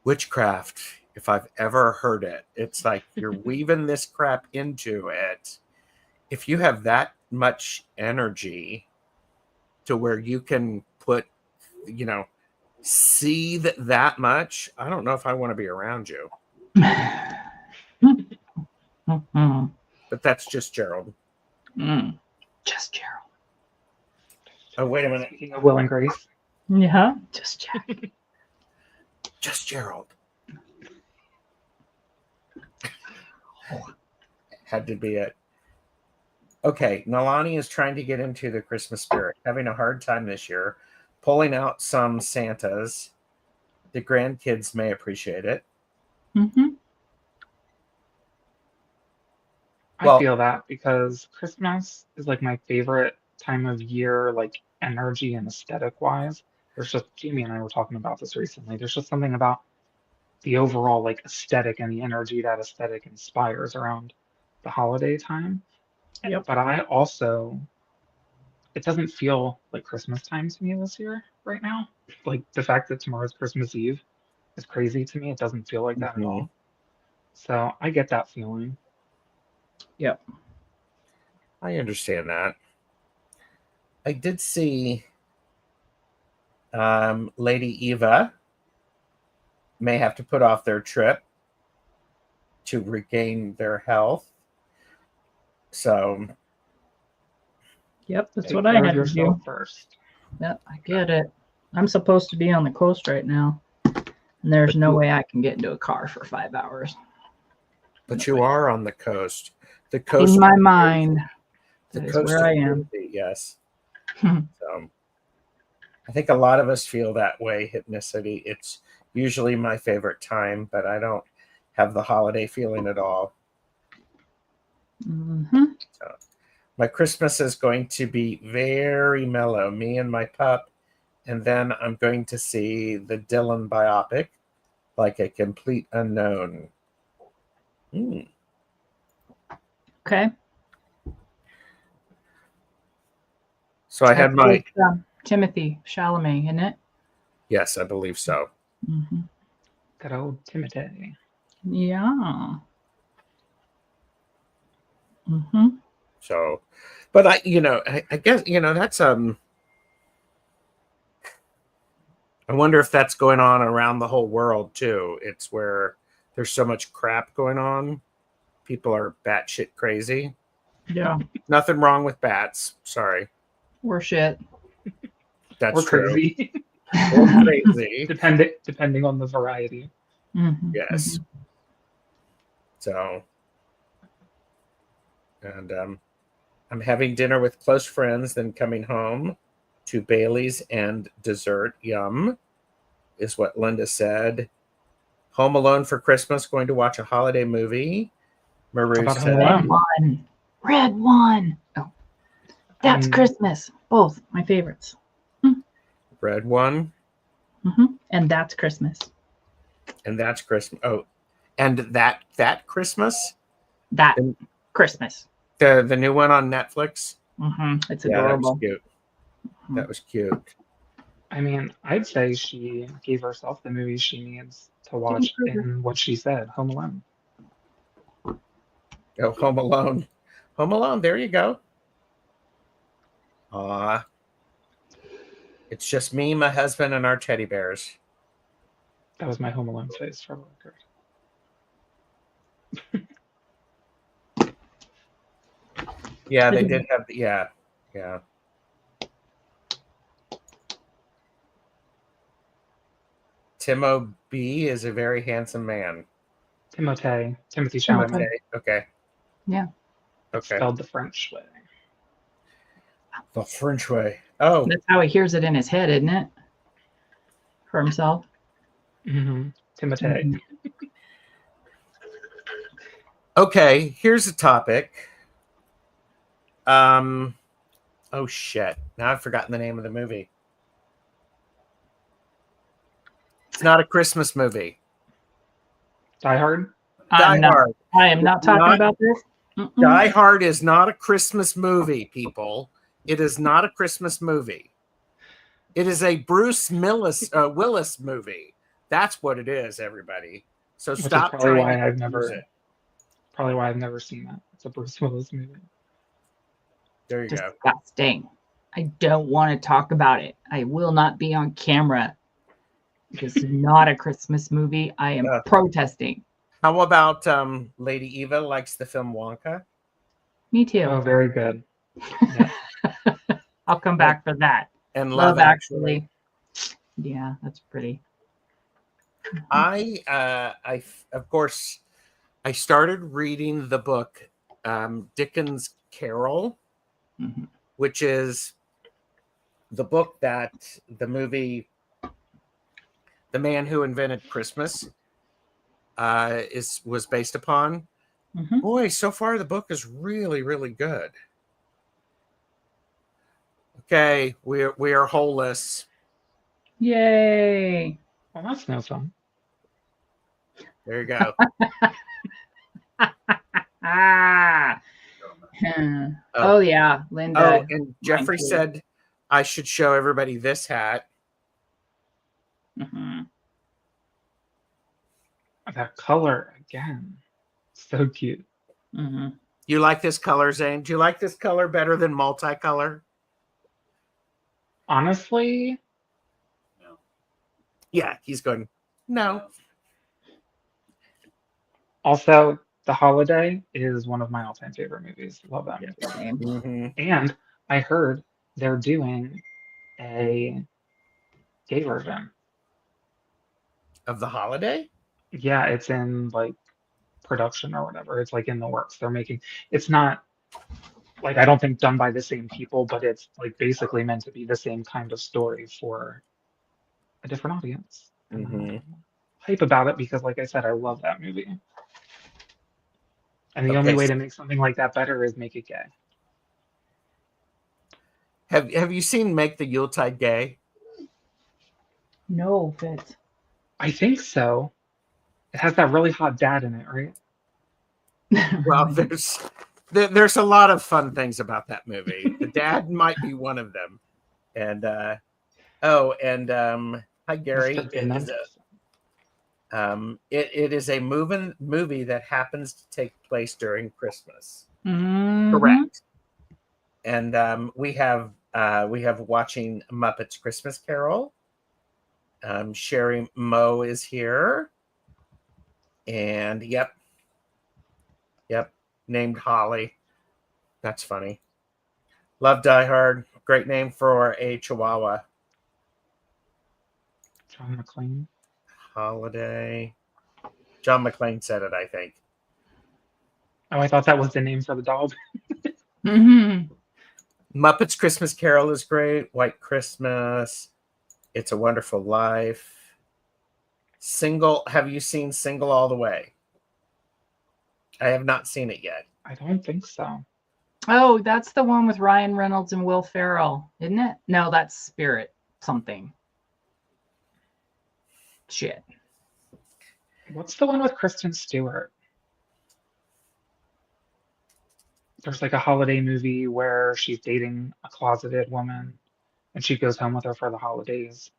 witchcraft, if I've ever heard it, it's like you're weaving this crap into it. If you have that much energy to where you can put, seethe that much, I don't know if I want to be around you. But that's just Gerald. Just Gerald. Oh, wait a minute. Speaking of Will and Grace. Yeah, just Jack. Just Gerald. Had to be it. Okay, Nalani is trying to get into the Christmas spirit, having a hard time this year, pulling out some Santas. The grandkids may appreciate it. I feel that because Christmas is like my favorite time of year, like energy and aesthetic wise. There's just Jamie and I were talking about this recently. There's just something about the overall like aesthetic and the energy that aesthetic inspires around the holiday time. Yep. But I also, it doesn't feel like Christmas time to me this year right now. Like the fact that tomorrow's Christmas Eve is crazy to me. It doesn't feel like that at all. So I get that feeling. Yep. I understand that. I did see Lady Eva may have to put off their trip to regain their health. So, yep, that's Take what I care had of to do. yourself first. Yep, I get it. I'm supposed to be on the coast right now, and there's no way I can get into a car for 5 hours. but you are on the coast. The coast In my mind, the that is coast where I am. crazy, yes. So, I think a lot of us feel that way. Hypnicity. It's usually my favorite time, but I don't have the holiday feeling at all. So, my Christmas is going to be very mellow. Me and my pup, and then I'm going to see the Dylan biopic, Like a Complete Unknown. Okay. So I had my Timothy Chalamet, isn't it? yes, I believe so. Good old Timothy. Yeah. So, but I guess that's I wonder if that's going on around the whole world too. It's where there's so much crap going on. People are batshit crazy. Yeah. Nothing wrong with bats. Sorry. Or shit. That's Or true. crazy. Or crazy. Depending on the variety. Yes. So, and I'm having dinner with close friends, then coming home to Bailey's and dessert. Yum, is what Linda said. Home Alone for Christmas, going to watch a holiday movie. Maru How about said, Home Alone? Red one. Red one. Oh, that's Christmas. Both my favorites. red one, And that's Christmas. and that's Christmas. Oh, and that Christmas, That And- Christmas. the new one on Netflix. It's Yeah, that was adorable. cute. That was cute. I mean, I'd say she gave herself the movie she needs to watch in what she said, Home Alone. Oh, Home Alone. Home Alone. There you go. Aw. It's just me, my husband, and our teddy bears. That was my Home Alone face for the record. Yeah, they did have. Yeah. Timo B is a very handsome man. Timothy Timothy. Chalamet. Okay. Yeah. Okay. Spelled the French way. The French way. Oh, That's how he hears it in his head, isn't it? For himself. Timothy. Mhm. okay. Here's a topic. Oh shit! Now I've forgotten the name of the movie. It's not a Christmas movie. Die Hard. Die Hard. I am not talking Not- about this. Die Hard is not a Christmas movie, people. It is not a Christmas movie. It is a Bruce Willis movie. That's what it is, everybody. So Which stop is probably trying why to I've confuse never it. probably why I've never seen that. It's a Bruce Willis movie. There you go. Disgusting. I don't want to talk about it. I will not be on camera. This is not a Christmas movie. I am protesting. How about Lady Eva likes the film Wonka? Me too. Oh, very good. Yeah. I'll come back for that. And Love Actually. Yeah, that's pretty. I of course I started reading the book Dickens' Carol, which is the book that the movie The Man Who Invented Christmas was based upon. Boy, so far the book is really, really good. Okay, we are holeless. Yay. Well, that's no fun. There you go. Ah. Oh yeah, Linda. Oh, and Jeffrey said I should show everybody this hat. That color again. So cute. You like this color, Zane? Do you like this color better than multicolor? Honestly, Yeah, he's going, no. also, The Holiday is one of my all-time favorite movies. Love that movie. Mhm. And I heard they're doing a gay version. Of The Holiday? Yeah, it's in like production or whatever. It's like in the works. It's not like I don't think done by the same people, but it's like basically meant to be the same kind of story for a different audience. And I'm hype about it because, like I said, I love that movie. And the only way to make something like that better is make it gay. Have you seen Make the Yuletide Gay? No, but I think so. It has that really hot dad in it, right? Well, there's a lot of fun things about that movie. The dad might be one of them. And hi Gary. It is a movie that happens to take place during Christmas. Correct. And we have watching Muppets Christmas Carol. Sherry Moe is here. And yep, named Holly. That's funny. Love Die Hard. Great name for a Chihuahua. John McClane. Holiday. John McClane said it, I think. Oh, I thought that was the name for the dog. Muppets Christmas Carol is great. White Christmas. It's a Wonderful Life. Single. Have you seen Single All the Way? I have not seen it yet. I don't think so. Oh, that's the one with Ryan Reynolds and Will Ferrell, isn't it? No, that's Spirit something. Shit. What's the one with Kristen Stewart? There's like a holiday movie where she's dating a closeted woman and she goes home with her for the holidays.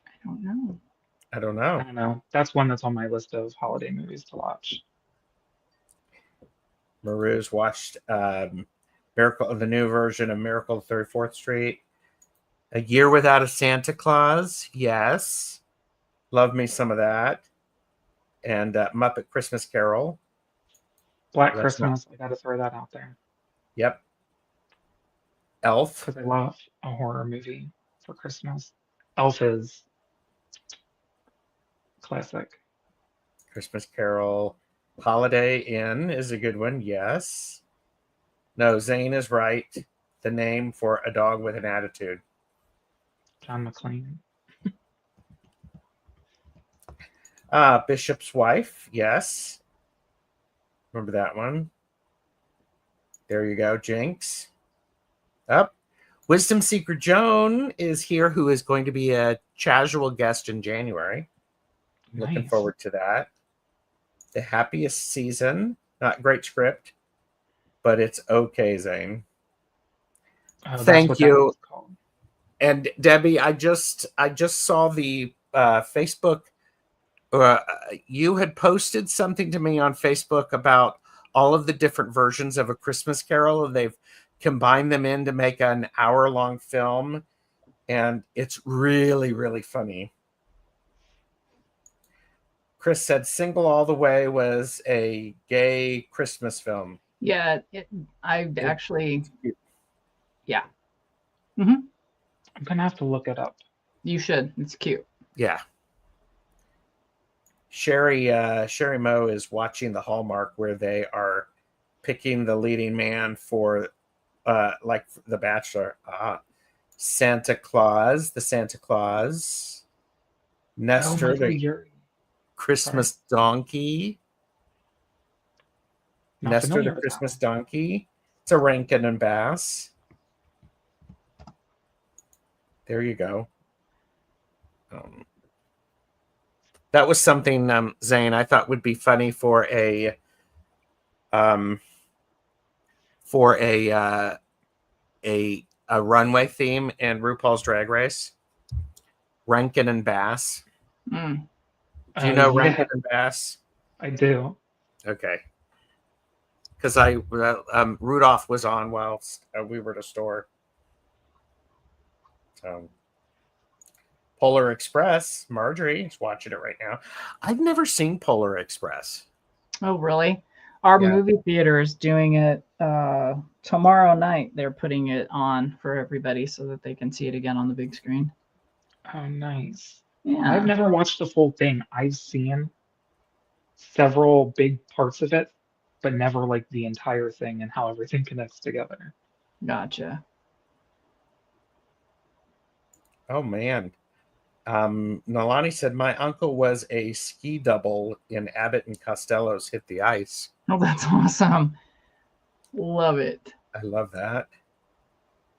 I don't know. I don't I know. don't know. That's one that's on my list of holiday movies to watch. Maru's watched Miracle, the new version of Miracle on 34th Street. A Year Without a Santa Claus. Yes. Love me some of that. And Muppet Christmas Carol. Black That's not- Christmas, I gotta throw that out there Yep. Elf. because I love a horror movie for Christmas. Elf is classic. Christmas Carol. Holiday Inn is a good one. Yes. No, Zane is right. The name for a dog with an attitude. John McClane. Bishop's Wife. Yes. Remember that one. There you go. Jinx. Up. Wisdom Seeker Joan is here, who is going to be a casual guest in January. Looking Nice. forward to that. The Happiest Season. Not great script, but it's okay, Zane. Oh, that's Thank what that you. one's called. And Debbie, I just saw the Facebook. You had posted something to me on Facebook about all of the different versions of A Christmas Carol, and they've combined them in to make an hour-long film, and it's really, really funny. Chris said Single All the Way was a gay Christmas film. Yeah, actually, yeah. I'm gonna have to look it up. You should. It's cute. Yeah. Sherry Moe is watching the Hallmark where they are picking the leading man for like The Bachelor. Santa Claus, the Santa Claus. Nestor, Michael the Yuri. Christmas donkey. Not Nestor, familiar the with Christmas that donkey. It's a Rankin and Bass. There you go. That was something, Zane, I thought would be funny for a runway theme in RuPaul's Drag Race. Rankin and Bass. Mm. Do you know yeah, Rankin and Bass? I do. Okay. Because Rudolph was on while we were at a store. So, Polar Express, Marjorie is watching it right now. I've never seen Polar Express. Oh, really? Our Yeah. movie theater is doing it tomorrow night. They're putting it on for everybody so that they can see it again on the big screen. Oh, nice. Yeah. I've never watched the full thing. I've seen several big parts of it, but never like the entire thing and how everything connects together. Gotcha. Oh, man. Nalani said, my uncle was a ski double in Abbott and Costello's Hit the Ice. Oh, that's awesome. Love it. I love that.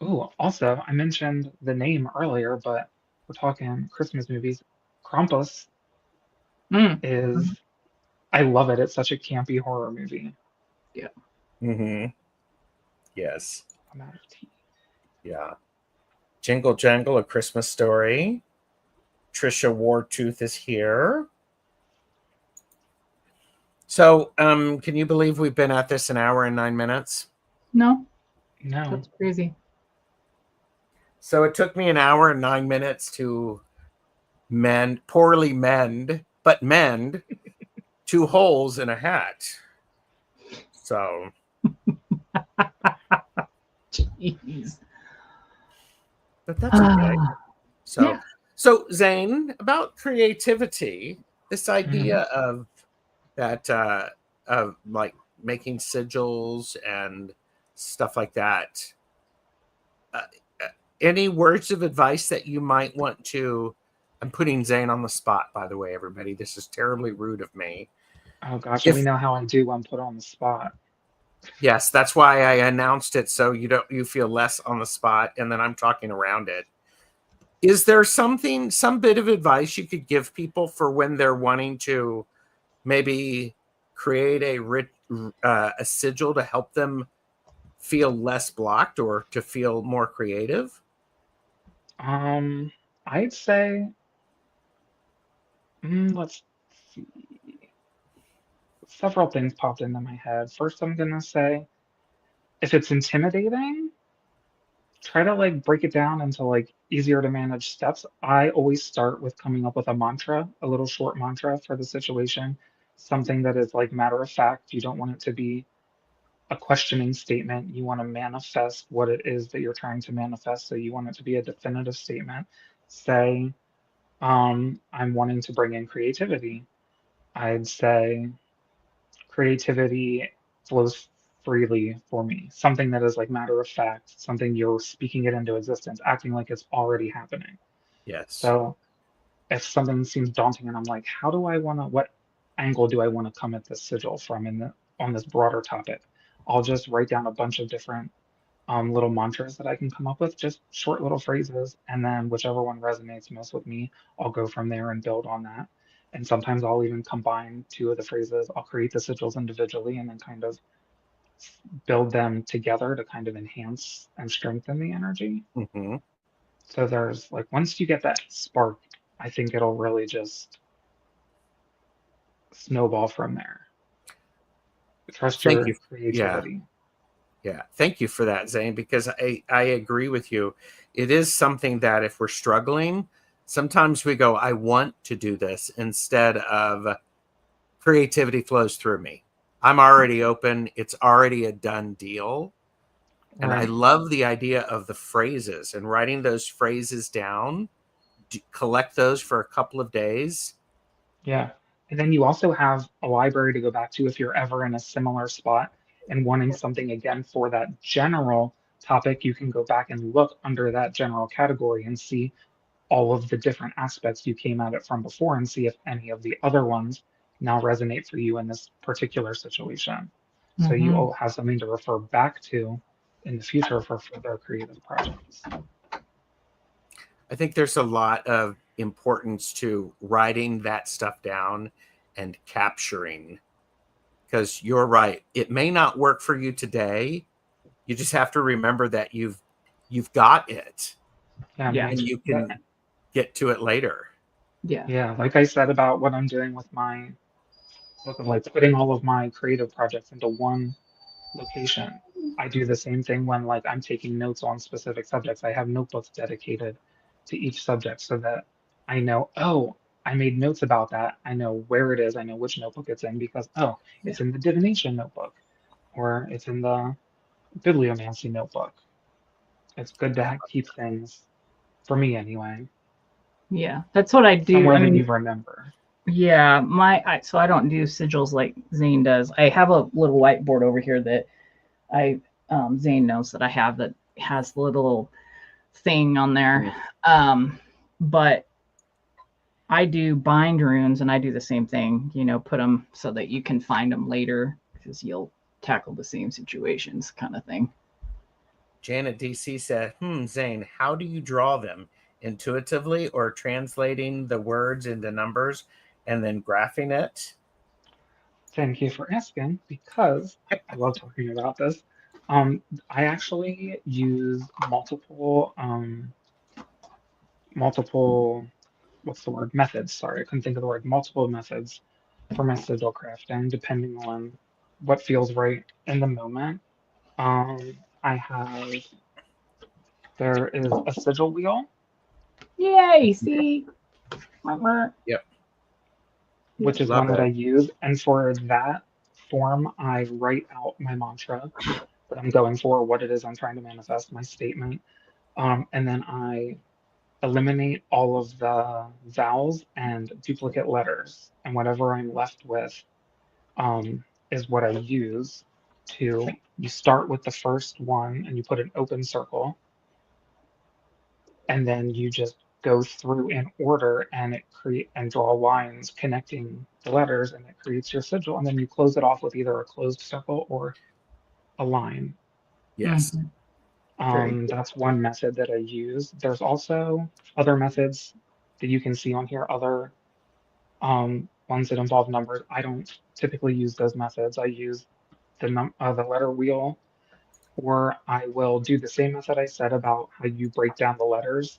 Ooh, also, I mentioned the name earlier, but we're talking Christmas movies. Krampus is, I love it. It's such a campy horror movie. Mm-hmm. Yes. I'm out of tea. Yeah. Jingle Jangle, A Christmas Story. Trisha Wartooth is here. So, can you believe we've been at this an hour and 9 minutes? No, No, that's crazy. So it took me an hour and 9 minutes to poorly mend 2 holes in a hat. So, Jeez. but that's okay. So, Yeah. so Zane, about creativity, this idea of that, of like making sigils and stuff like that. Any words of advice that you might want to? I'm putting Zane on the spot, by the way, everybody. This is terribly rude of me. Oh gosh, If- we know how I do when put on the spot. Yes, that's why I announced it, so you feel less on the spot, and then I'm talking around it. Is there some bit of advice you could give people for when they're wanting to maybe create a sigil to help them feel less blocked or to feel more creative? I'd say, let's see. Several things popped into my head. First, I'm gonna say, if it's intimidating, try to like break it down into like easier to manage steps. I always start with coming up with a mantra, a little short mantra for the situation, something that is like matter of fact. You don't want it to be a questioning statement. You want to manifest what it is that you're trying to manifest. So you want it to be a definitive statement. Say, I'm wanting to bring in creativity. I'd say creativity flows freely for me. Something that is like matter of fact, something you're speaking it into existence, acting like it's already happening. Yes. So if something seems daunting and I'm like, what angle do I want to come at this sigil from on this broader topic? I'll just write down a bunch of different little mantras that I can come up with, just short little phrases, and then whichever one resonates most with me, I'll go from there and build on that. And sometimes I'll even combine two of the phrases. I'll create the sigils individually and then kind of build them together to kind of enhance and strengthen the energy. Mm-hmm. So there's like, once you get that spark, I think it'll really just snowball from there. Trust Thank your you. creativity. Yeah. Thank you for that, Zane, because I agree with you. It is something that if we're struggling, sometimes we go, I want to do this instead of creativity flows through me. I'm already open. It's already a done deal. And I Right. love the idea of the phrases and writing those phrases down, collect those for a couple of days. Yeah. And then you also have a library to go back to if you're ever in a similar spot and wanting something again for that general topic. You can go back and look under that general category and see all of the different aspects you came at it from before and see if any of the other ones now resonate for you in this particular situation. So you Mhm. all have something to refer back to in the future for further creative projects. I think there's a lot of importance to writing that stuff down and capturing, because you're right. It may not work for you today. You just have to remember that you've got it Yeah, and you that, can get to it later. Yeah. yeah, like I said about what I'm doing with my book of like putting all of my creative projects into one location. I do the same thing when like I'm taking notes on specific subjects. I have notebooks dedicated to each subject so that I know, oh, I made notes about that. I know where it is. I know which notebook it's in because, oh, it's in the divination notebook or it's in the bibliomancy notebook. It's good to keep things, for me anyway, Yeah. That's what I do. somewhere I that mean, you remember. yeah, so I don't do sigils like Zane does. I have a little whiteboard over here that Zane knows that I have that has the little thing on there. But I do bind runes and I do the same thing, put them so that you can find them later because you'll tackle the same situations kind of thing. Janet DC said, Zane, how do you draw them? Intuitively or translating the words into numbers and then graphing it? Thank you for asking because I love talking about this. I actually use multiple, what's the word? Methods. Sorry, I couldn't think of the word. Multiple methods for my sigil crafting, depending on what feels right in the moment. I have, there is a sigil wheel, Yay! See, Yep. which is Love one that it. I use. And for that form, I write out my mantra that I'm going for, what it is I'm trying to manifest, my statement. And then I eliminate all of the vowels and duplicate letters. And whatever I'm left with is what I use to you start with the first one and you put an open circle, and then you just go through in order and it create and draw lines connecting the letters, and it creates your sigil, and then you close it off with either a closed circle or a line. Yes. Mhm. Very good. That's one method that I use. There's also other methods that you can see on here, other ones that involve numbers. I don't typically use those methods. I use the letter wheel, or I will do the same method I said about how you break down the letters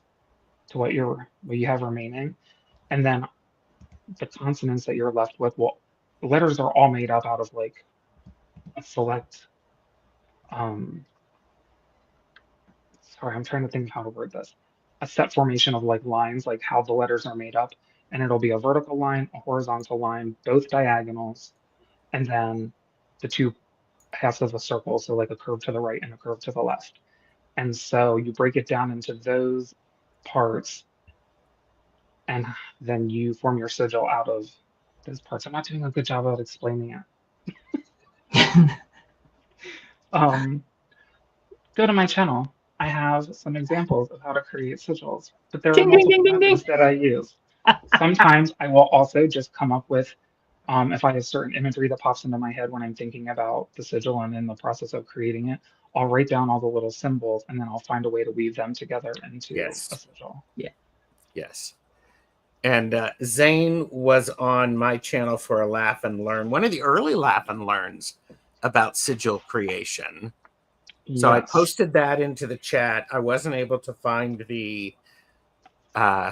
to what you have remaining, and then the consonants that you're left with. Well, the letters are all made up out of like a select. Um, sorry, I'm trying to think of how to word this. A set formation of like lines, like how the letters are made up, and it'll be a vertical line, a horizontal line, both diagonals, and then the two halves of a circle, so like a curve to the right and a curve to the left. And so you break it down into those parts, and then you form your sigil out of those parts. I'm not doing a good job of explaining it. Um, Go to my channel. I have some examples of how to create sigils, but there are Ding, ding, multiple ding, ding, ding. methods that I use. Sometimes I will also just come up with, if I have certain imagery that pops into my head when I'm thinking about the sigil and in the process of creating it, I'll write down all the little symbols and then I'll find a way to weave them together into a Yes. sigil. Yes. And Zane was on my channel for a laugh and learn, one of the early laugh and learns about sigil creation. So I Yes. posted that into the chat. I wasn't able to find the one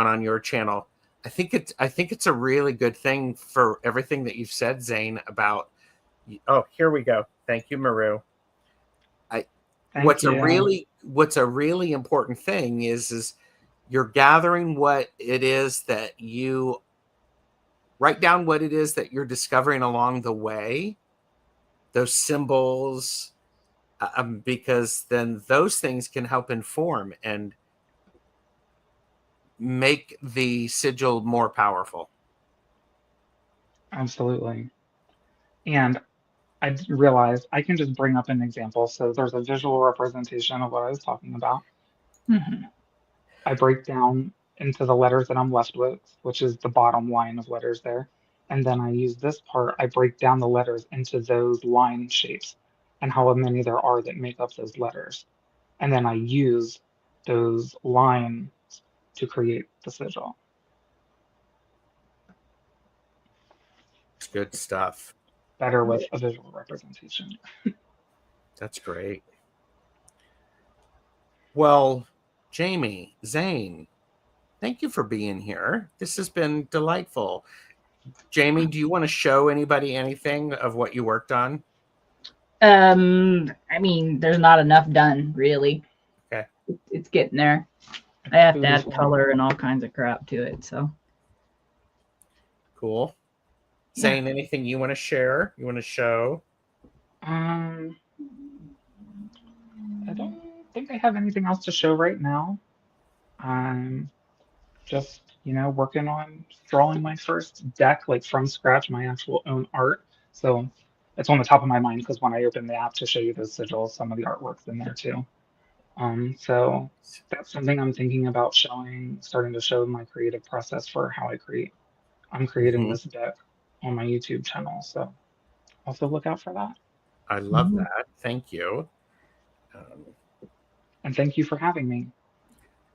on your channel. I think it's a really good thing for everything that you've said, Zane, about. Oh, here we go. Thank you, Maru. Thank What's you. a really important thing is you're gathering what it is that you write down, what it is that you're discovering along the way, those symbols, because then those things can help inform and make the sigil more powerful. Absolutely. And I realized I can just bring up an example. So there's a visual representation of what I was talking about. Mhm. I break down into the letters that I'm left with, which is the bottom line of letters there. And then I use this part, I break down the letters into those line shapes and how many there are that make up those letters. And then I use those lines to create the sigil. It's good stuff. Better with a visual representation. That's great. Well, Jaime, Zane, thank you for being here. This has been delightful. Jaime, do you want to show anybody anything of what you worked on? I mean, there's not enough done, really. Okay. It's getting there. I have Food to as add well. color and all kinds of crap to it. So, Cool. Yeah. Zane, anything you want to share? You want to show? I don't think I have anything else to show right now. I'm just, working on drawing my first deck, like from scratch, my actual own art. So it's on the top of my mind because when I open the app to show you those sigils, some of the artwork's in there too. So that's something I'm thinking about showing, starting to show my creative process for how I create. I'm creating Mhm. this deck on my YouTube channel, so also look out for that. I love Mhm. that. Thank you. And thank you for having me.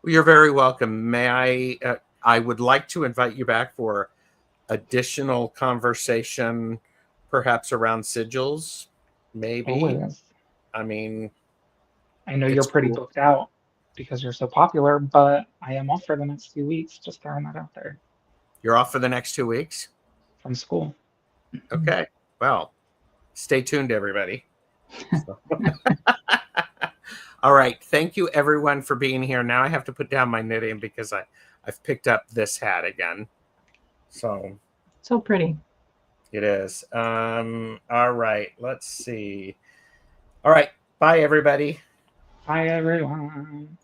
You're very welcome. I would like to invite you back for additional conversation, perhaps around sigils, maybe. Always. I mean, I know you're it's pretty cool. booked out because you're so popular, but I am off for the next 2 weeks. Just throwing that out there You're off for the next 2 weeks? from school. Okay. Well, stay tuned, everybody. So. All right. Thank you, everyone, for being here. Now I have to put down my knitting because I've picked up this hat again. So so pretty. it is. All right. Let's see. All right. Bye, everybody. Bye, everyone.